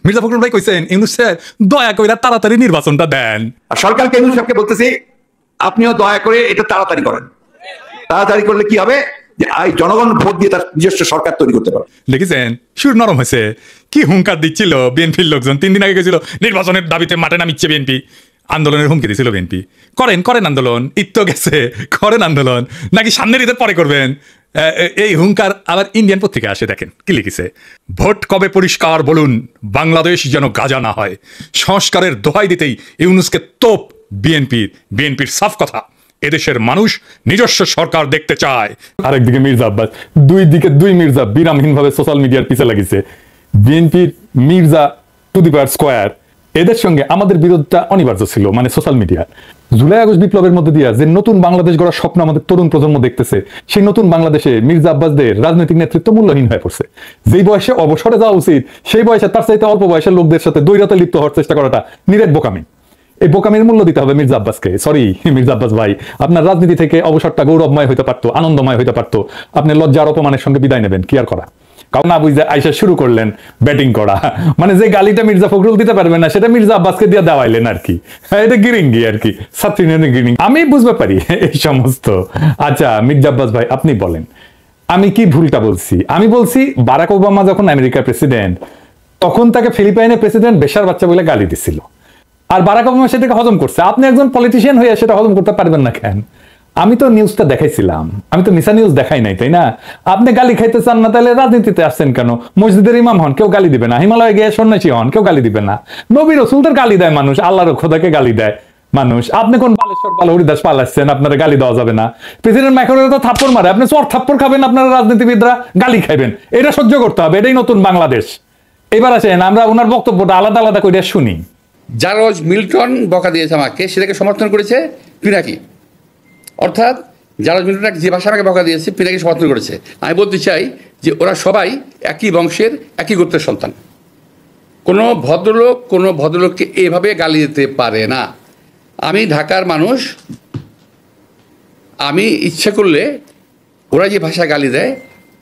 মির্জা ফখরুল ভাই কইছেন ইউনূস স্যার দয়া কইরা তাড়াতাড়ি নির্বাচনটা দেন। আর সরকারকে ইউনূস সাহেবকে বলতেছি, আপনিও দয়া করে এটা তাড়াতাড়ি করেন। তাড়াতাড়ি করলে কি হবে, যে জনগণ ভোট দিয়ে তার নিজস্ব সরকার তৈরি করতে পারে। দেখেছেন সুর নরম হয়েছে, কি হুঙ্কার দিচ্ছিল বিএনপির লোকজন। 3 দিন আগে গেছিল নির্বাচনের দাবিতে মাঠে নামিচ্ছে বিএনপি, আন্দোলনের হুমকি দিয়েছিল বিএনপি। করেন করেন আন্দোলন, ঈদ তো গেছে, করেন আন্দোলন, নাকি সামনের ঈদের পরে করবেন। এই হুঙ্কার আবার ইন্ডিয়ান পত্রিকা আসে, দেখেন কি লিখেছে। ভোট কবে পরিষ্কার বলুন, বাংলাদেশ যেন গাজা না হয়। সংস্কারের দোহাই দিতেই ইউনূসকে তোপ বিএনপির সাফ কথা, এদেশের মানুষ নিজস্ব সরকার দেখতে চায়। আরেকদিকে মির্জা আব্বাস, দুই দিকে দুই মির্জা বিরামহীন ভাবে সোশ্যাল মিডিয়ার পিছে লাগিছে। বিএনপির Mirza to the power square, এদের সঙ্গে আমাদের বিরোধটা অনিবার্য ছিল, মানে সোশ্যাল মিডিয়া। জুলাই আগস্ট বিপ্লবের মধ্যে দিয়ে যে নতুন বাংলাদেশ গড়ার স্বপ্ন আমাদের তরুণ প্রজন্ম দেখতেছে, সেই নতুন বাংলাদেশে মির্জা আব্বাসদের রাজনৈতিক নেতৃত্ব মূল্যহীন হয়ে পড়ছে। যেই বয়সে অবসরে যাওয়া উচিত, সেই বয়সে তার চাইতে অল্প বয়সের লোকদের সাথে দ্বৈরতা লিপ্ত হওয়ার চেষ্টা করাটা নিরেট বোকামি। এই বোকামির মূল্য দিতে হবে মির্জা আব্বাসকে। সরি মির্জা আব্বাস ভাই, আপনার রাজনীতি থেকে অবসরটা গৌরবময় হইতে পারতো, আনন্দময় হইতে পারতো। আপনি লজ্জার অপমানের সঙ্গে বিদায় নেবেন, কি আর করা। কারণ না বুঝতে আইসা শুরু করলেন ব্যাটিং করা, মানে যে গালিটা মির্জা ফখরুল দিতে পারবেন না, সেটা মির্জা আব্বাসকে দিয়ে দেওয়াইলেন আর কি। এটা গিরিঙ্গি আর কি, গিরিঙ্গি। আমি বুঝতে পারি এই সমস্ত। আচ্ছা মির্জা আব্বাস ভাই, আপনি বলেন আমি কি ভুলটা বলছি? আমি বলছি বারাক ওবামা যখন আমেরিকার প্রেসিডেন্ট, তখন তাকে ফিলিপাইনের প্রেসিডেন্ট বেশার বাচ্চা বলে গালি দিছিল, আর বারাক ওবামা সেটাকে হজম করছে। আপনি একজন পলিটিশিয়ান হয়ে সেটা হজম করতে পারবেন না কেন? আমি তো নিউজটা দেখাইছিলাম, আমি তো মিশা নিউজ দেখাই নাই, তাই না? আপনি গালি খাইতে চান না, তাহলে রাজনীতিতে আসছেন কেন? মসজিদের ইমাম হন, কেউ গালি দিবে না। হিমালয়ে গিয়ে সন্ন্যাসী হন, কেউ গালি দিবে না। নবী রাসূলদের গালি দেয় মানুষ, আল্লাহর খোদাকে গালি দেয় মানুষ। আপনি কোন বালেশ্বর পাল হরিদাস পাল আসছেন, আপনারা গালি দেওয়া যাবে না? প্রেসিডেন্ট ম্যাক্রনের তো থাপ্পড় মারে, আপনি চর থাপ্পড় খাবেন, আপনারা রাজনীতিবিদরা গালি খাইবেন। এটা সহ্য করতে হবে, এটাই নতুন বাংলাদেশ। এবার আসেন আমরা ওনার বক্তব্যটা আলাদা আলাদা করে শুনি। জার্জ মিল্টন বকা দিয়েছে আমাকে, সেটাকে সমর্থন করেছে পিনাকি। অর্থাৎ জার্জ মিল্টন যে ভাষা আমাকে বকা দিয়েছে, পিনাকি সমর্থন করেছে। আমি বলতে চাই যে ওরা সবাই একই বংশের, একই গোত্রের সন্তান। কোনো ভদ্রলোককে এভাবে গালি দিতে পারে না। আমি ঢাকার মানুষ, আমি ইচ্ছে করলে ওরা যে ভাষা গালি দেয়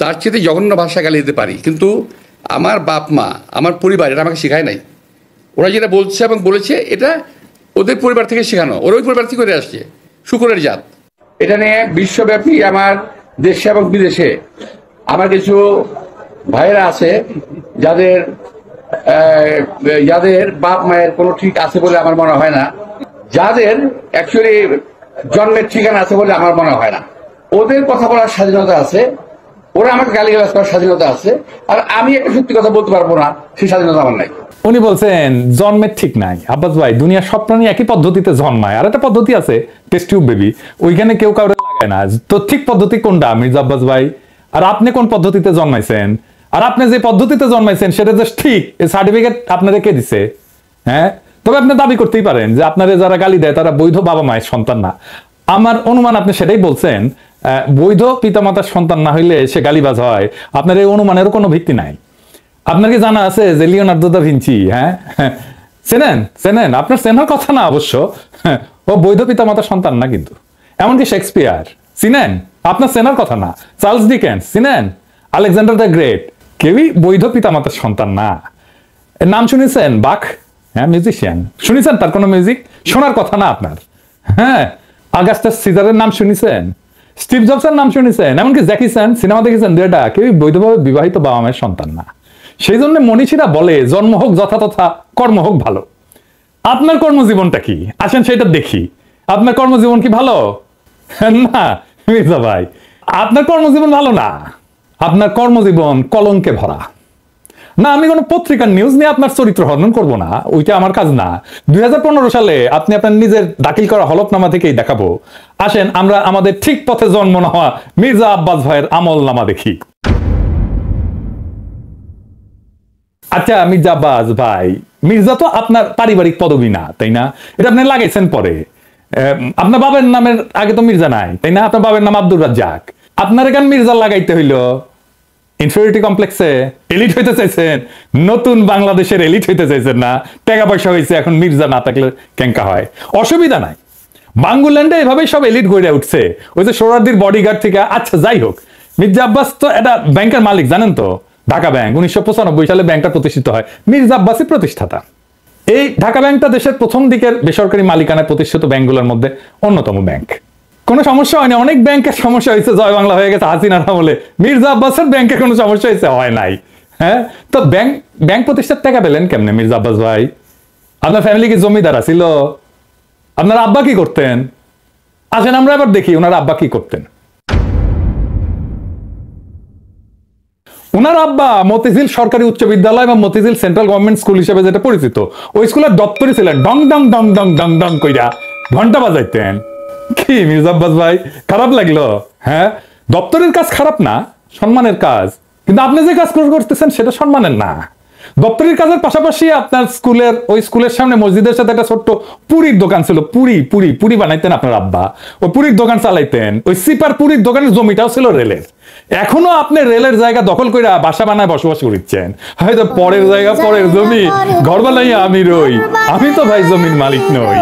তার চেয়ে জঘন্য ভাষা গালি দিতে পারি, কিন্তু আমার বাপ মা, আমার পরিবার এটা আমাকে শেখায় নাই। ওরা যেটা বলছে এবং বলেছে, এটা ওদের পরিবার থেকে শেখানো, ওরা ওই পরিবার থেকে করে আসছে, শুকরের জাত। এটা নিয়ে বিশ্বব্যাপী আমার দেশে এবং বিদেশে আমার কিছু ভাইয়েরা আছে যাদের বাপ মায়ের কোনো ঠিক আছে বলে আমার মনে হয় না, যাদের অ্যাকচুয়ালি জন্মের ঠিকানা আছে বলে আমার মনে হয় না। ওদের কথা বলার স্বাধীনতা আছে, ওরা আমাকে গালিগালাজ করার স্বাধীনতা আছে, আর আমি একটা সত্যি কথা বলতে পারবো না, সেই স্বাধীনতা আমার নাই। উনি বলছেন জন্মের ঠিক নাই। আব্বাস ভাই, দুনিয়ার সব প্রাণী একই পদ্ধতিতে জন্মায়, আর একটা পদ্ধতি আছে টেস্ট টিউব বেবি, ওইখানে কেউ কাউরে লাগায় না। তো ঠিক পদ্ধতি কোনটা মির্জা আব্বাস ভাই? আর আপনি কোন পদ্ধতিতে জন্মাইছেন? আর আপনি যে পদ্ধতিতে জন্মাইছেন সেটা যে ঠিক, এই সার্টিফিকেট আপনাদের কে দিছে? হ্যাঁ, তবে আপনি দাবি করতেই পারেন যে আপনারা যারা গালি দেয় তারা বৈধ বাবা মায়ের সন্তান না। আমার অনুমান আপনি সেটাই বলছেন, বৈধ পিতামাতার সন্তান না হইলে সে গালিবাজ হয়। আপনার এই অনুমানেরও কোনো ভিত্তি নাই। আপনার কি জানা আছে যে লিওনার্দো দা ভিঞ্চি, হ্যাঁ চেনেন? আপনার চেনার কথা না অবশ্য, ও বৈধ পিতামাতার সন্তান না কিন্তু। এমনকি শেক্সপিয়ার চিনেন? আপনার চেনার কথা না। চার্লস ডিকেন্স চিনেন? আলেকজান্ডার দ্য গ্রেট, কেউই বৈধ পিতামাতার সন্তান না। এর নাম শুনেছেন? বাক, হ্যাঁ মিউজিশিয়ান, শুনেছেন তার কোনো মিউজিক? শোনার কথা না আপনার। হ্যাঁ, আগাস্টাস সিজারের নাম শুনেছেন? স্টিভ জবসের নাম শুনেছেন? এমনকি জ্যাকি চ্যান সিনেমা দেখেছেন? দুইটা কেউই বৈধভাবে বিবাহিত বাবা মায়ের সন্তান না। সেই জন্য মনীষীরা বলে জন্ম হোক যথাতথা, কর্ম হোক ভালো। আপনার কর্মজীবনটা কি আসেন সেটা দেখি। আপনার কর্মজীবন কি ভালো? না মির্জা ভাই, আপনার কর্মজীবন ভালো না, আপনার কর্মজীবন কলঙ্কে ভরা। না, আমি কোনো পত্রিকার নিউজ নিয়ে আপনার চরিত্র হনন করবো না, ওইটা আমার কাজ না। 2015 সালে আপনি আপনার নিজের দাখিল করা হলফনামা থেকেই দেখাবো। আসেন আমরা আমাদের ঠিক পথে জন্ম না হওয়া মির্জা আব্বাস ভাইয়ের আমল নামা দেখি। আচ্ছা মির্জা আব্বাস ভাই, মির্জা তো আপনার পারিবারিক পদবি না, তাই না? এটা আপনি লাগাইছেন পরে। আপনার বাবার নামের আগে তো মির্জা নাই, তাই না? আপনার বাবার নাম আব্দুর রাজ্জাক। আপনার এখানে মির্জা লাগাইতে হইল ইনফিরিয়রিটি কমপ্লেক্সে। এলিট হইতে চাইছেন, নতুন বাংলাদেশের এলিট হইতে চাইছেন না? টাকা পয়সা হয়েছে, এখন মির্জা না থাকলে কেঙ্কা হয়? অসুবিধা নাই, বাঙ্গুল্যান্ডে এভাবেই সব এলিট গড়ে উঠছে, ওই যে সোহরাওয়ার্দীর বডিগার্ড থেকে। আচ্ছা যাই হোক, মির্জা আব্বাস তো একটা ব্যাংকের মালিক, জানেন তো? ঢাকা ব্যাংক 1995 সালে ব্যাংকটা প্রতিষ্ঠিত হয়, মির্জা আব্বাসী প্রতিষ্ঠাতা। এই ঢাকা ব্যাংকটা দেশের প্রথম দিকের বেসরকারি মালিকানায় প্রতিষ্ঠিত ব্যাংকগুলোর মধ্যে অন্যতম ব্যাংক। কোনো সমস্যা হয়নি, অনেক ব্যাংকের সমস্যা হয়েছে, জয় বাংলা হয়ে গেছে হাসিনার আমলে, মির্জা আব্বাসের ব্যাংকের কোনো সমস্যা হয়েছে হয় নাই। হ্যাঁ, তো ব্যাংক প্রতিষ্ঠার টাকা পেলেন কেমনে মির্জা আব্বাস ভাই? আপনার ফ্যামিলি কি জমিদার ছিল? আপনার আব্বা কি করতেন? আসেন আমরা এবার দেখি ওনার আব্বা কি করতেন। ওনার আব্বা মতিঝিল সরকারি উচ্চ বিদ্যালয় এবং মতিঝিল সেন্ট্রাল গভর্নমেন্ট স্কুল হিসেবে যেটা পরিচিত, ওই স্কুলের দপ্তরি ছিলেন। ডং ডং ডং ডং ডং ডং কইরা ঘন্টা বাজাইতেন। কি মির্জা আব্বাস ভাই, খারাপ লাগলো? হ্যাঁ, দপ্তরের কাজ খারাপ না, সম্মানের কাজ, কিন্তু আপনি যে কাজ করতেছেন সেটা সম্মানের না। দপ্তরের কাজের পাশাপাশি আপনার ওই স্কুলের সামনে মসজিদের সাথে একটা ছোট্ট পুরীর দোকান ছিল, পুরি বানাইতেন আপনার আব্বা, ওই পুরীর দোকান চালাইতেন। ওই সিপার পুরীর দোকানের জমিটাও ছিল রেলের। এখনো আপনি রেলের জায়গা দখল করে বাসা বানায় বসবাস করছেন। হয়তো পরের জায়গা পরের জমি, ঘর বানাইয়া আমি রই, আমি তো ভাই জমির মালিক নই।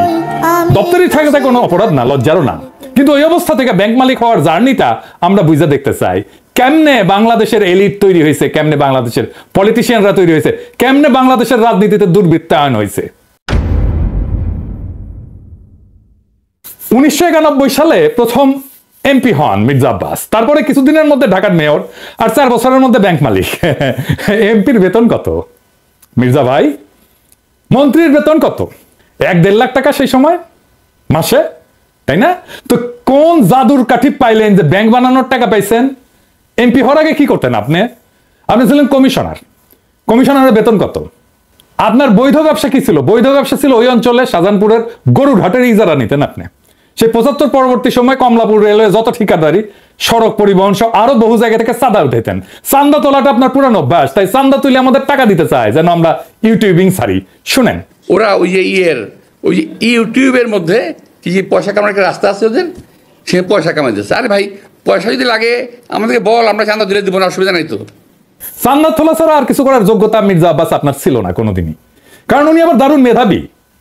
দপ্তরি থাকাটা কোনো অপরাধ না, লজ্জারও না, কিন্তু ওই অবস্থা থেকে ব্যাংক মালিক হওয়ার জার্নিটা আমরা বুঝে দেখতে চাই। কেমনে বাংলাদেশের এলিট তৈরি হয়েছে, কেমনে বাংলাদেশের পলিটিশিয়ানরা তৈরি হয়েছে, কেমনে বাংলাদেশের রাজনীতিতে দুর্বৃত্তায়ন হয়েছে। 1991 সালে প্রথম এমপি হন মির্জা আব্বাস, তারপরে কিছুদিনের মধ্যে ঢাকার মেয়র, আর 4 বছরের মধ্যে ব্যাংক মালিক। এমপির বেতন কত মির্জা ভাই? মন্ত্রীর বেতন কত? 1-1.5 লাখ টাকা সেই সময় মাসে, তাই না? তো কোন জাদুর কাঠি পাইলেন যে ব্যাংক বানানোর টাকা পাইছেন? এমপি হওয়ার আগে কি করতেন আপনি? আপনি ছিলেন কমিশনার। কমিশনারের বেতন কত? আপনার বৈধ ব্যবসা কি ছিল? বৈধ ব্যবসা ছিল ওই অঞ্চলে শাহজাহানপুরের গরুঘাটের ইজারা নিতেন আপনি। সেই 75 পরবর্তী সময় কমলাপুর রেলওয়ে যত ঠিকাদারি, সড়ক পরিবহন সহ আরো বহু জায়গা থেকে চাঁদা উঠাইতেন। চান্দা তোলাটা আপনার পুরানো অভ্যাস, তাই চান্দা তুলে আমাদের টাকা দিতে চায় যেন আমরা ইউটিউবিং ছাড়ি। শুনেন, ওরা ওই যে ইউটিউবের মধ্যে কি যে পয়সা কামানোর একটা রাস্তা আছে ওদের, সে পয়সা কামাইতেছে। আরে ভাই, পয়সা যদি লাগে আমাদেরকে বল, আমরা চান্দা তুলে দিব না, অসুবিধা নাই তো। চান্দা তোলা ছাড়া আর কিছু করার যোগ্যতা মির্জা আব্বাস আপনার ছিল না কোনোদিনই, কারণ উনি আবার দারুণ মেধাবী।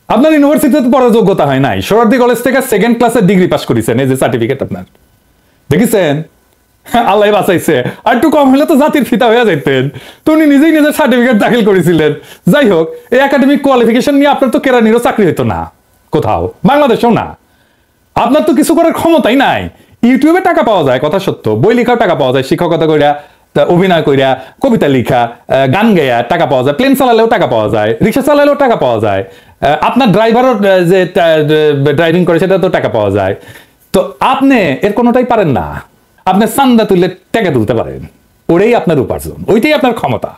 আপনার ইউনিভার্সিটিতে পড়ার যোগ্যতা হয় নাই, সোহরাওয়ার্দী কলেজ থেকে 2nd ক্লাসের ডিগ্রি পাস করেছেন, এই যে সার্টিফিকেট আপনার, দেখেছেন? আল্লাহ বাঁচাইছে, আর একটু কম হলে তো জাতির ফিতা হয়ে যাইতেন। তো উনি নিজেই নিজের সার্টিফিকেট দাখিল করেছিলেন। যাই হোক, এই একাডেমিক কোয়ালিফিকেশন নিয়ে আপনার তো কেরানিরও চাকরি হইতো না কোথাও, বাংলাদেশেও না। আপনার তো কিছু করার ক্ষমতাই নাই। ইউটিউবে টাকা পাওয়া যায়, কথা সত্য, বই লেখাও টাকা পাওয়া যায়, শিক্ষকতা কইরা, অভিনয় কইরা, কবিতা লিখা, গান গাইয়া টাকা পাওয়া যায়, প্লেন চালালেও টাকা পাওয়া যায়, রিক্সা চালালেও টাকা পাওয়া যায়, আপনার ড্রাইভারও যে ড্রাইভিং করে সেটা তো টাকা পাওয়া যায়। তো আপনি এর কোনোটাই পারেন না। আপনি চান্দা তুলে টাকা তুলতে পারেন, ওটাই আপনার উপার্জন, ওইটাই আপনার ক্ষমতা।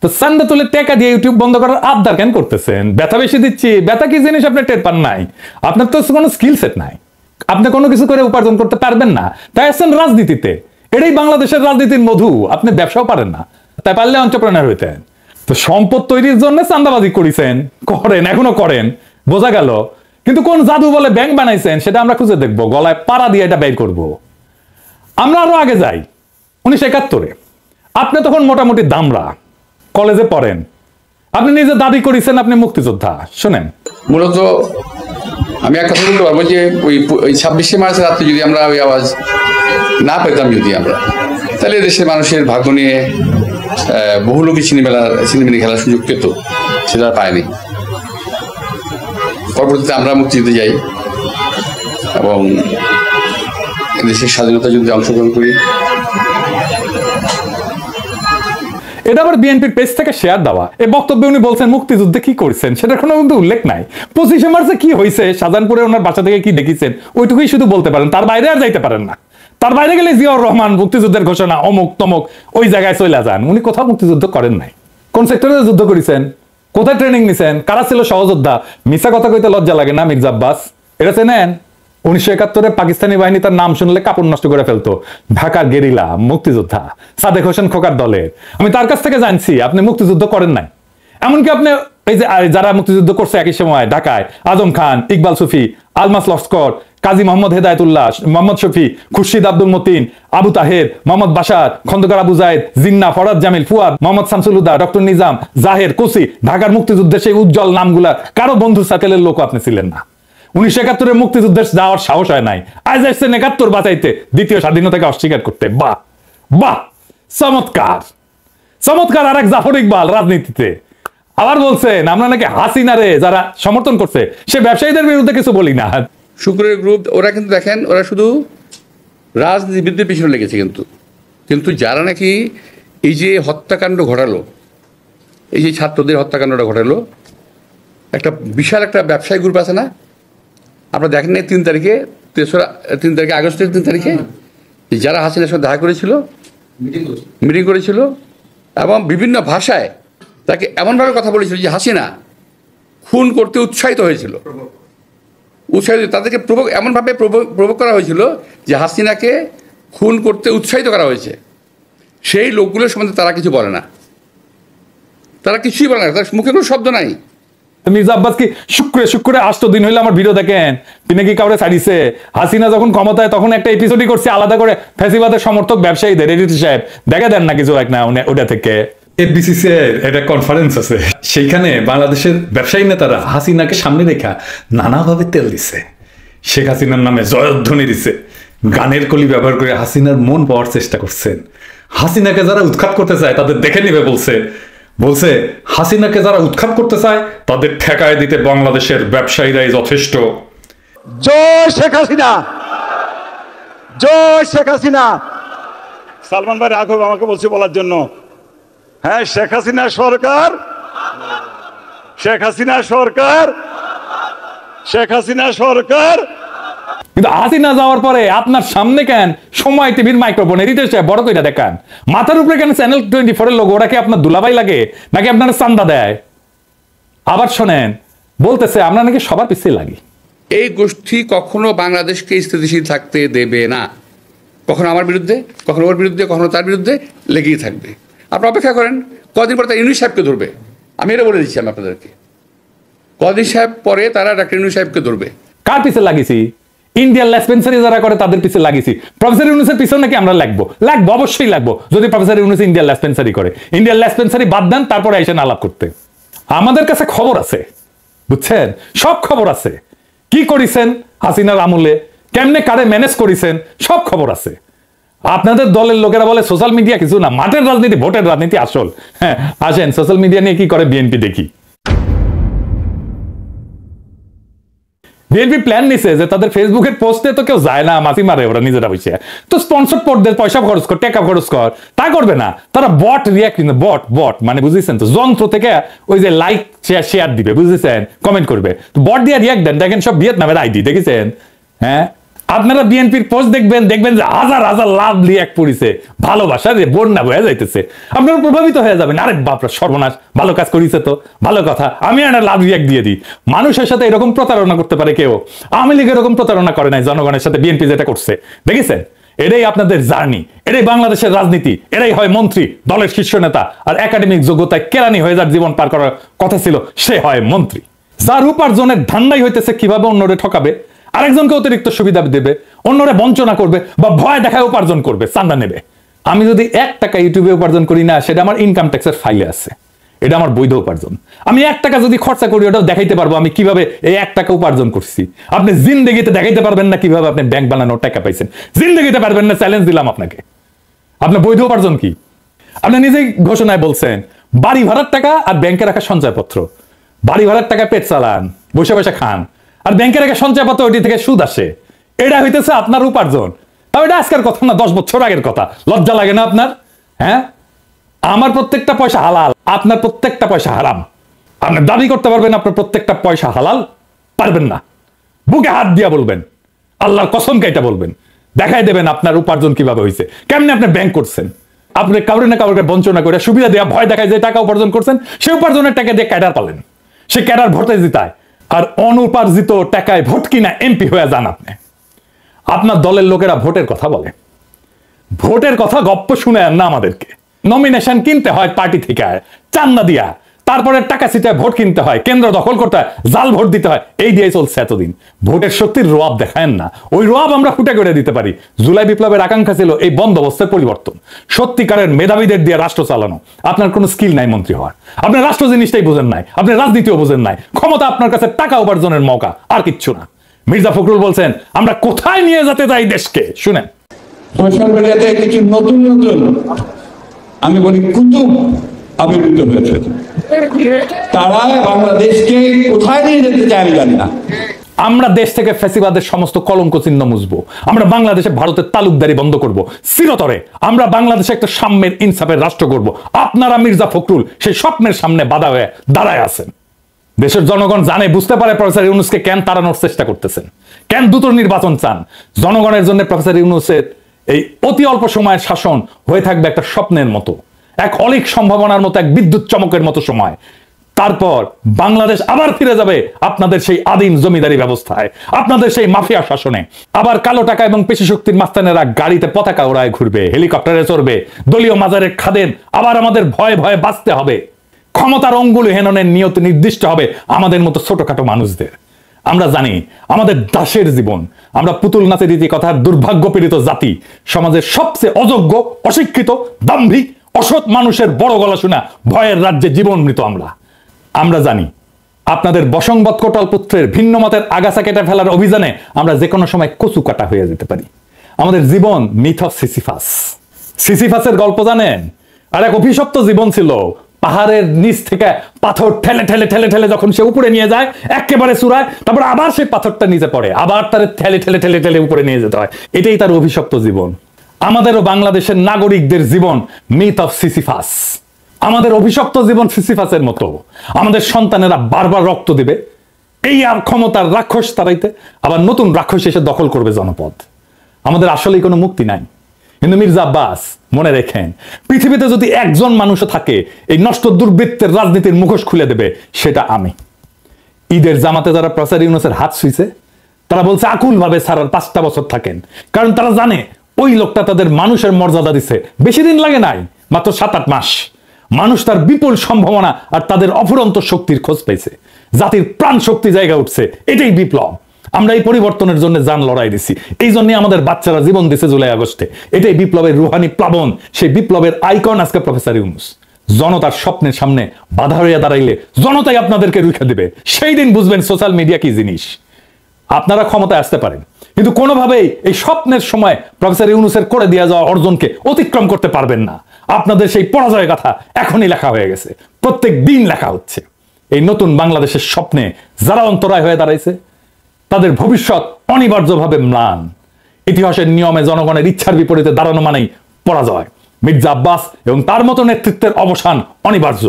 তো চান্দা তুলে টাকা দিয়ে ইউটিউব বন্ধ করার আবদার কেন করতেছেন? ব্যথা বেশি দিচ্ছি, ব্যথা কি জিনিস আপনি টের পান নাই? আপনার তো কোনো স্কিল সেট নাই, আপনি কোনো কিছু করে উপার্জন করতে পারবেন না, তাই আসছেন রাজনীতিতে। এটাই বাংলাদেশের রাজনীতির মধু। আপনি ব্যবসাও পারেন না, তাই পারলে এন্টারপ্রেনার হইতেন। তো সম্পদ তৈরির জন্য চান্দাবাজি করেছেন, করেন, এখনো করেন, বোঝা গেল। কিন্তু কোন জাদু বলে ব্যাংক বানাইছেন সেটা আমরা খুঁজে দেখবো, গলায় পাড়া দিয়ে এটা বের করবো। আমরা আরো আগে যাই, 1971-এ আপনি তখন মোটামুটি দামরা, কলেজে পড়েন, আপনি নিজে দাবি করেছেন আপনি মুক্তিযোদ্ধা। শুনেন, মূলত আমি একটা কথা বলতে পারবো যে ওই 26শে মার্চ রাত্রে যদি আমরা ওই আওয়াজ না পেতাম, যদি আমরা, তাহলে দেশের মানুষের ভাগ্য নিয়ে বহু লোকই সিনেমিনি খেলার সুযোগ পেত, সেটা পায়নি। পরবর্তীতে আমরা মুক্তিযুদ্ধে যাই এবং দেশের স্বাধীনতা যুদ্ধে অংশগ্রহণ করি। এটা আবার বিএনপির পেজ থেকে শেয়ার দেওয়া। এই বক্তব্যে উনি বলছেন মুক্তিযুদ্ধে কি করছেন সেটার কোনো কিন্তু উল্লেখ নাই। 25শে মার্চে কি হয়েছে, শাহজাহানপুরে ওনার বাসা থেকে কি দেখেছেন, ওইটুকুই শুধু বলতে পারেন, তার বাইরে আর যাইতে পারেন না। তার বাইরে গেলে জিয়াউর রহমান মুক্তিযুদ্ধের ঘোষণা অমুক তমুক ওই জায়গায় চলে যান। উনি কোথাও মুক্তিযুদ্ধ করেন নাই। কোন সেক্টরে যুদ্ধ করেছেন, কোথায় ট্রেনিং নিছেন, কারা ছিল সহযোদ্ধা? মিথ্যা কথা কইতে লজ্জা লাগে না মির্জা আব্বাস? এটা চেনেন? 1971-এ পাকিস্তানি বাহিনী তার নাম শুনলে কাপড় নষ্ট করে ফেলতো। ঢাকার গেরিলা মুক্তিযোদ্ধা সাদেক হোসেন খোকার দলের। আমি তার কাছ থেকে জানছি আপনি মুক্তিযুদ্ধ করেন নাই। এমনকি আপনি এই যে যারা মুক্তিযুদ্ধ করছে একই সময় ঢাকায়, আজম খান, ইকবাল সুফি, আলমাস লস্কর, কাজী মোহাম্মদ হেদায়েতুল্লাহ, মোহাম্মদ শফি, খুরশিদ আব্দুল মতিন, আবু তাহের, মোহাম্মদ বাশার, খন্দকার আবু জায়েদ, জিন্না, ফরাদ জামিল, ফুয়াদ, মোহাম্মদ শামসুল হুদা, ডক্টর নিজাম, জাহের, কোসি, ঢাকার মুক্তিযুদ্ধের সেই উজ্জ্বল নামগুলা কারো বন্ধু সার্কেলের লোক আপনি ছিলেন না। 1971-এর মুক্তিযুদ্ধের যাওয়ার সাহস হয় নাই, আজ আসছেন 71 বাঁচাইতে, দ্বিতীয় স্বাধীনতাকে অস্বীকার করতে। বাহ বাহ, চমৎকার চমৎকার আরেক জাফর ইকবাল রাজনীতিতে। আবার বলছেন আমরা নাকি হাসিনারে যারা সমর্থন করছে সে ব্যবসায়ীদের বিরুদ্ধে কিছু বলি না। শুক্রের গ্রুপ ওরা কিন্তু দেখেন ওরা শুধু রাজনীতিবিদদের পিছনে লেগেছে, কিন্তু যারা নাকি এই যে হত্যাকাণ্ড ঘটালো, এই যে ছাত্রদের হত্যাকাণ্ডটা ঘটালো, একটা বিশাল একটা ব্যবসায়ী গ্রুপ আছে না, আপনারা দেখেন না 3 তারিখে 3 তারিখে আগস্টের 3 তারিখে যারা হাসিনার সাথে দেখা করেছিল, মিটিং করেছিল এবং বিভিন্ন ভাষায় তাকে এমনভাবে কথা বলেছিল যে হাসিনা খুন করতে উৎসাহিত হয়েছিল, তাদেরকে এমনভাবে প্রভোগ করা হয়েছিল যে হাসিনাকে খুন করতে উৎসাহিত করা হয়েছে। সেই লোকগুলোর সম্বন্ধে তারা কিছু বলে না, তারা কিছুই বলে না, তার মুখে কোনো শব্দ নাই। মির্জা আব্বাস কি শুক্রে 8 দিন হইলে আমার ভিডিও দেখেন, তিনি কি কাউরে ছাড়িছে? হাসিনা যখন ক্ষমতায় তখন একটা এপিসোডই করছে আলাদা করে ফ্যাসিবাদের সমর্থক ব্যবসায়ীদের, এডিটর সাহেব দেখে দেন না কিছু এক না ওটা থেকে। এফবিসিসি এর একটা কনফারেন্স আছে, সেইখানে বাংলাদেশের ব্যবসায়ী নেতারা হাসিনাকে সামনে রেখা নানাভাবে তেল দিছে, শেখ হাসিনার নামে জয়ধ্বনি দিছে, গানের কলি ব্যবহার করে হাসিনার মন পাওয়ার চেষ্টা করছেন। হাসিনাকে যারা উৎখাত করতে চায় তাদের দেখে নিবে বলছে হাসিনাকে যারা উৎখাত করতে চায় তাদের ঠেকায় দিতে বাংলাদেশের ব্যবসায়ীরাই যথেষ্ট। জয় শেখ হাসিনা, জয় শেখ হাসিনা। সালমান ভাই রাঘব আমাকে বলছে বলার জন্য, হ্যাঁ শেখ হাসিনা সরকার, শেখ হাসিনা সরকার, শেখ হাসিনা সরকার। কিন্তু হাসিনা যাওয়ার পরে আপনার সামনে কেন সময় টিভির মাইক্রোফোন এডিটর সাহেব বড় কইরা দেখান, মাথার উপরে কেন চ্যানেল 24 এর লোগো? ওরা কি আপনার দুলাভাই লাগে নাকি আপনার চান্দা দেয়? আবার শোনেন বলতেছে আমরা নাকি সবার পিছিয়ে লাগি। এই গোষ্ঠী কখনো বাংলাদেশকে স্থিতিশীল থাকতে দেবে না, কখনো আমার বিরুদ্ধে, কখনো ওর বিরুদ্ধে, কখনো তার বিরুদ্ধে লেগেই থাকবে। আপনারা অপেক্ষা করেন, কদিন পরে তারা ইউনূস সাহেবকে ধরবে। আমি এটা বলে দিচ্ছি আমি আপনাদেরকে, কদিন সাহেব পরে তারা ডাক্তার ইউনূস সাহেবকে ধরবে। কার পিছিয়ে লাগিয়েছি? ইন্ডিয়ান লেসপেন্সারি যারা করে তাদের পিছিয়ে লাগিয়েছি। প্রফেসর ইউনূসের পিছনে নাকি আমরা লাগবো? অবশ্যই লাগবো যদি প্রফেসর ইউনূস ইন্ডিয়ান লেসপেন্সারি করে। ইন্ডিয়ান লেসপেন্সারি বাদ দেন, তারপরে এসে আলাপ করতে। আমাদের কাছে খবর আছে, বুঝছেন, সব খবর আছে। কি করেছেন হাসিনার আমলে, কেমনে কারে ম্যানেজ করেছেন, সব খবর আছে। আপনাদের দলের লোকেরা বলে সোশ্যাল মিডিয়া কিছু না, মাঠের রাজনীতি, ভোটের রাজনীতি আসল। হ্যাঁ আসেন সোশ্যাল মিডিয়া নিয়ে কি করে বিএনপি দেখি। বিএনপি প্ল্যান নিছে যে তাদের ফেসবুকের পোস্টে তো কেউ যায় না, মাছি মারে ওরা নিজেরা বসে, তো স্পন্সর পড়দের পয়সা খরচ কর, টাকা খরচ কর, তা করবে না তারা। বট রিয়াক্ট, বট মানে বুঝেছেন তো, যন্ত্র থেকে ওই যে লাইক শেয়ার দিবে, বুঝেছেন, কমেন্ট করবে, তো বট দিয়ে রিয়াক্ট দেন। দেখেন সব ভিয়েতনামের আইডি দেখেছেন। হ্যাঁ আপনারা বিএনপির পোস্ট দেখবেন যে হাজার হাজার লাভ রিয়াক্ট পড়িছে, ভালোবাসা রে বন্যা বয়ে যাইতেছে, আপনারা প্রভাবিত হয়ে যাবেন। আরে বাপরা সর্বনাশ, ভালো কাজ করিছে তো, ভালো কথা, আমি একটা লাভ রিয়াক্ট দিয়ে দিই। মানুষের সাথে এরকম প্রতারণা করতে পারে কেউ? আওয়ামী লীগ এরকম প্রতারণা করে নাই জনগণের সাথে, বিএনপি যেটা করছে দেখেছেন। এটাই আপনাদের জার্নি, এটাই বাংলাদেশের রাজনীতি, এটাই হয় মন্ত্রী, দলের শীর্ষ নেতা। আর একাডেমিক যোগ্যতায় কেরানি হয়ে যার জীবন পার করার কথা ছিল, সে হয় মন্ত্রী। যার উপার্জনের ধান্দাই হইতেছে কিভাবে অন্যরে ঠকাবে, আরেকজনকে অতিরিক্ত সুবিধা দেবে, অন্যরা বঞ্চনা করবে বা ভয় দেখায় উপার্জন করবে, চান্দা নেবে। আমি যদি 1 টাকা ইউটিউবে উপার্জন করি না, সেটা আমার ইনকাম ট্যাক্সের ফাইলে আছে, এটা আমার বৈধ উপার্জন। আমি 1 টাকা যদি খরচা করি, ওটাও দেখাইতে পারবো আমি কিভাবে এই 1 টাকা উপার্জন করছি। আপনি জিন্দেগিতে দেখাইতে পারবেন না কিভাবে আপনি ব্যাংক বানানোর টাকা পাইছেন, জিন্দেগিতে পারবেন না। চ্যালেঞ্জ দিলাম আপনাকে। আপনার বৈধ উপার্জন কি? আপনি নিজেই ঘোষণায় বলছেন বাড়ি ভাড়ার টাকা আর ব্যাংকে রাখা সঞ্চয়পত্র। বাড়ি ভাড়ার টাকা পেট চালান, বসে বসে খান, আর ব্যাংকের একটা সঞ্চয়পত্র ওইটি থেকে সুদ আসে, এটা হইতেছে আপনার উপার্জন। তাও এটা আজকের কথা না, 10 বছর আগের কথা। লজ্জা লাগে না আপনার? হ্যাঁ, আমার প্রত্যেকটা পয়সা হালাল, আপনার প্রত্যেকটা পয়সা হারাম। আপনি দাবি করতে পারবেন আপনার প্রত্যেকটা পয়সা হালাল? পারবেন না। বুকে হাত দিয়া বলবেন, আল্লাহর কসম কাইটা বলবেন, দেখাই দেবেন আপনার উপার্জন কিভাবে হয়েছে, কেমনে আপনি ব্যাংক করছেন। আপনি কাউরে না কাউকে বঞ্চনা করে সুবিধা দেওয়া, ভয় দেখায় যে টাকা উপার্জন করছেন, সেই উপার্জনের টাকা দিয়ে ক্যাডার পালেন, সে ক্যাডার ভোটে জিতায়। আর অনুপার্জিত টাকায় ভোট কিনা এমপি হয়ে যান আপনি। আপনার দলের লোকেরা ভোটের কথা বলে, ভোটের কথা গপ্প শুনে না আমাদেরকে। নমিনেশন কিনতে হয় পার্টি থেকে, চান্দা দিয়া, তারপরে টাকা ছিটায় ভোট কিনতে হয়, কেন্দ্র দখল করতে হয়, জাল ভোট দিতে হয়, এই দিয়ে চলছে এতদিন। ভোটের শক্তির রোয়াব দেখায় না, ওই রোয়াব আমরা ফুটে করে দিতে পারি। জুলাই বিপ্লবের আকাঙ্ক্ষা ছিল এই বন্দোবস্তের পরিবর্তন, সত্যিকারের মেধাবীদের দিয়ে রাষ্ট্র চালানো। আপনার কোনো স্কিল নাই মন্ত্রী হওয়ার, আপনি রাষ্ট্র জিনিসটাই বোঝেন নাই, আপনি রাজনীতিও বোঝেন নাই। ক্ষমতা আপনার কাছে টাকা উপার্জনের মৌকা, আর কিচ্ছু না। মির্জা ফখরুল বলছেন আমরা কোথায় নিয়ে যেতে চাই দেশকে, শুনেন। সোশ্যাল মিডিয়াতে কিছু নতুন আমি বলি কুতুব আবির্ভূত হয়েছে। তারা বাংলাদেশকে কোথায় নিয়ে যেতে চায় আমি জানি না। আমরা দেশ থেকে ফ্যাসিবাদের সমস্ত কলঙ্ক চিহ্ন মুছবো, আমরা বাংলাদেশে ভারতের তালুকদারি বন্ধ করব চিরতরে, আমরা বাংলাদেশে একটা সাম্যের ইনসাফের রাষ্ট্র করব। আপনারা মির্জা ফখরুল সেই স্বপ্নের সামনে বাধা হয়ে দাঁড়ায় আছেন। দেশের জনগণ জানে, বুঝতে পারে প্রফেসর ইউনূসকে কেন তাড়ানোর চেষ্টা করতেছেন, কেন দ্রুত নির্বাচন চান। জনগণের জন্য প্রফেসর ইউনূসের এই অতি অল্প সময়ের শাসন হয়ে থাকবে একটা স্বপ্নের মতো, এক অলিক সম্ভাবনার মতো, এক বিদ্যুৎ চমকের মতো সময়। তারপর বাংলাদেশ আবার ফিরে যাবে আপনাদের সেই আদিম জমিদারি ব্যবস্থায়, আপনাদের সেই মাফিয়া শাসনে। আবার কালো টাকা এবং পেশি শক্তির মাস্তানেরা গাড়িতে পতাকা ওড়ায় ঘুরবে, হেলিকপ্টারে চড়বে, দলীয় মাজারে খাদেন। আবার আমাদের ভয়ে ভয়ে বাঁচতে হবে, ক্ষমতার অঙ্গুলি হেননের নিয়ত নির্দিষ্ট হবে আমাদের মতো ছোটখাটো মানুষদের। আমরা জানি আমাদের দাসের জীবন, আমরা পুতুল নাচে রীতি কথার দুর্ভাগ্য পীড়িত জাতি, সমাজের সবচেয়ে অযোগ্য, অশিক্ষিত, দাম্ভিক, অসৎ মানুষের বড় গলা শোনা ভয়ের রাজ্যে জীবন মৃত আমরা জানি আপনাদের বসংবৎ কোটাল পুত্রের ভিন্ন মতের আগাছা কেটে ফেলার অভিযানে আমরা যে কোনো সময় কচু কাটা হয়ে যেতে পারি। আমাদের জীবন মিথ অফ সিসিফাস। সিসিফাসের গল্প জানেন? আর এক অভিশপ্ত জীবন ছিল, পাহাড়ের নিচ থেকে পাথর ঠেলে ঠেলে ঠেলে ঠেলে যখন সে উপরে নিয়ে যায় একেবারে চূড়ায়, তারপর আবার সেই পাথরটা নিচে পড়ে, আবার তার ঠেলে ঠেলে ঠেলে ঠেলে উপরে নিয়ে যেতে হয়। এটাই তার অভিশপ্ত জীবন। আমাদেরও বাংলাদেশের নাগরিকদের জীবন মিথ অফ সিসিফাস। আমাদের অভিশপ্ত জীবন সিসিফাসের মতো। আমাদের সন্তানেরা বারবার রক্ত দিবে এই আর ক্ষমতার রাক্ষস তাড়াইতে, আবার নতুন রাক্ষস এসে দখল করবে জনপদ। আমাদের আসলেই কোনো মুক্তি নাই। কিন্তু মির্জা আব্বাস মনে রেখেন, পৃথিবীতে যদি একজন মানুষও থাকে এই নষ্ট দুর্বৃত্তের রাজনীতির মুখোশ খুলে দেবে, সেটা আমি। ঈদের জামাতে যারা প্রফেসর ইউনূসের হাত ছুঁইছে, তারা বলছে আকুল ভাবে স্যার আর 5টা বছর থাকেন, কারণ তারা জানে ওই লোকটা তাদের মানুষের মর্যাদা দিছে। বেশি দিন লাগে নাই, মাত্র 7-8 মাস। মানুষ তার বিপুল সম্ভাবনা আর তাদের অফুরন্ত শক্তির খোঁজ পেয়েছে, জাতির প্রাণ শক্তি জায়গা উঠছে। এটাই বিপ্লব। আমরা এই পরিবর্তনের জন্য জান লড়াই দিছি, এই জন্য আমাদের বাচ্চারা জীবন দিছে জুলাই আগস্টে। এটাই বিপ্লবের রুহানি প্লাবন, সেই বিপ্লবের আইকন আজকে প্রফেসর ইউনূস। জনতার স্বপ্নের সামনে বাধা হয়ে দাঁড়াইলে জনতাই আপনাদেরকে রুখে দিবে। সেই দিন বুঝবেন সোশ্যাল মিডিয়া কি জিনিস। আপনারা ক্ষমতায় আসতে পারেন, কিন্তু কোনোভাবেই এই স্বপ্নের সময় প্রফেসর ইউনূসের করে দেওয়া যাওয়া অর্জনকে অতিক্রম করতে পারবেন না। আপনাদের সেই পরাজয়ের কথা এখনই লেখা হয়ে গেছে, প্রত্যেক দিন লেখা হচ্ছে। এই নতুন বাংলাদেশের স্বপ্নে যারা অন্তরায় হয়ে দাঁড়াইছে, তাদের ভবিষ্যৎ অনিবার্যভাবে ম্লান। ইতিহাসের নিয়মে জনগণের ইচ্ছার বিপরীতে দাঁড়ানো মানেই পরাজয়। মির্জা আব্বাস এবং তার মতো নেতৃত্বের অবসান অনিবার্য।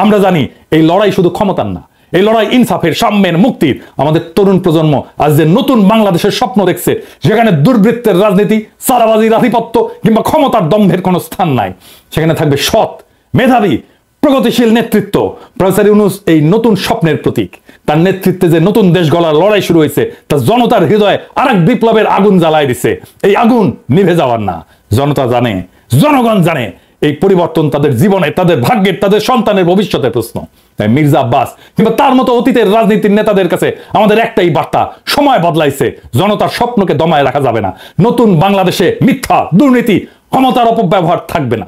আমরা জানি এই লড়াই শুধু ক্ষমতার না, এই লড়াই ইনসাফের, সাম্যের, মুক্তির। আমাদের তরুণ প্রজন্ম আজ যে নতুন বাংলাদেশের স্বপ্ন দেখছে, যেখানে দুর্বৃত্তের রাজনীতি, সারাবাজির আধিপত্য কিংবা ক্ষমতার দম্ভের কোনো স্থান নাই, সেখানে থাকবে সৎ, মেধাবী, প্রগতিশীল নেতৃত্ব। প্রফেসর ইউনূস এই নতুন স্বপ্নের প্রতীক। তার নেতৃত্বে যে নতুন দেশ গড়ার লড়াই শুরু হয়েছে, তা জনতার হৃদয়ে আরেক বিপ্লবের আগুন জ্বালায় দিছে। এই আগুন নিভে যাওয়ার না। জনতা জানে, জনগণ জানে এই পরিবর্তন তাদের জীবনে, তাদের ভাগ্যের, তাদের সন্তানের ভবিষ্যতের প্রশ্ন। তাই মির্জা আব্বাস কিংবা তার মতো অতীতের রাজনীতির নেতাদের কাছে আমাদের একটাই বার্তা, সময় বদলাইছে, জনতার স্বপ্নকে দমায় রাখা যাবে না। নতুন বাংলাদেশে মিথ্যা, দুর্নীতি, ক্ষমতার অপব্যবহার থাকবে না।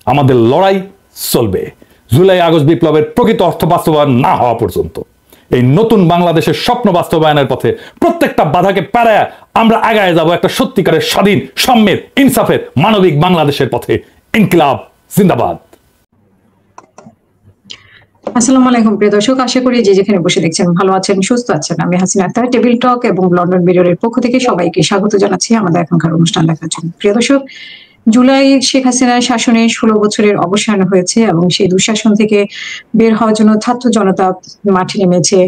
আমাদের লড়াই চলবে জুলাই আগস্ট বিপ্লবের প্রকৃত অর্থ বাস্তবায়ন না হওয়া পর্যন্ত। এই নতুন বাংলাদেশের স্বপ্ন বাস্তবায়নের পথে প্রত্যেকটা বাধাকে পেরিয়ে আমরা আগায় যাব একটা সত্যিকারের স্বাধীন, সাম্যের, ইনসাফের, মানবিক বাংলাদেশের পথে। ইনকিলাব জিন্দাবাদ। আসসালামু আলাইকুম প্রিয় দর্শক, আশা করি যে যেখানে বসে দেখছেন ভালো আছেন, সুস্থ আছেন। আমি হাসিনা আক্তার, টেবিল টক এবং লন্ডন বিরোধের পক্ষ থেকে সবাইকে স্বাগত জানাচ্ছি আমাদের এখনকার অনুষ্ঠান দেখার জন্য। প্রিয় দর্শক, জুলাই শেখ হাসিনার শাসনে 16 বছরের অবসান হয়েছে এবং সেই দুঃশাসন থেকে বের হওয়ার জন্য ছাত্র জনতা মাঠে নেমেছে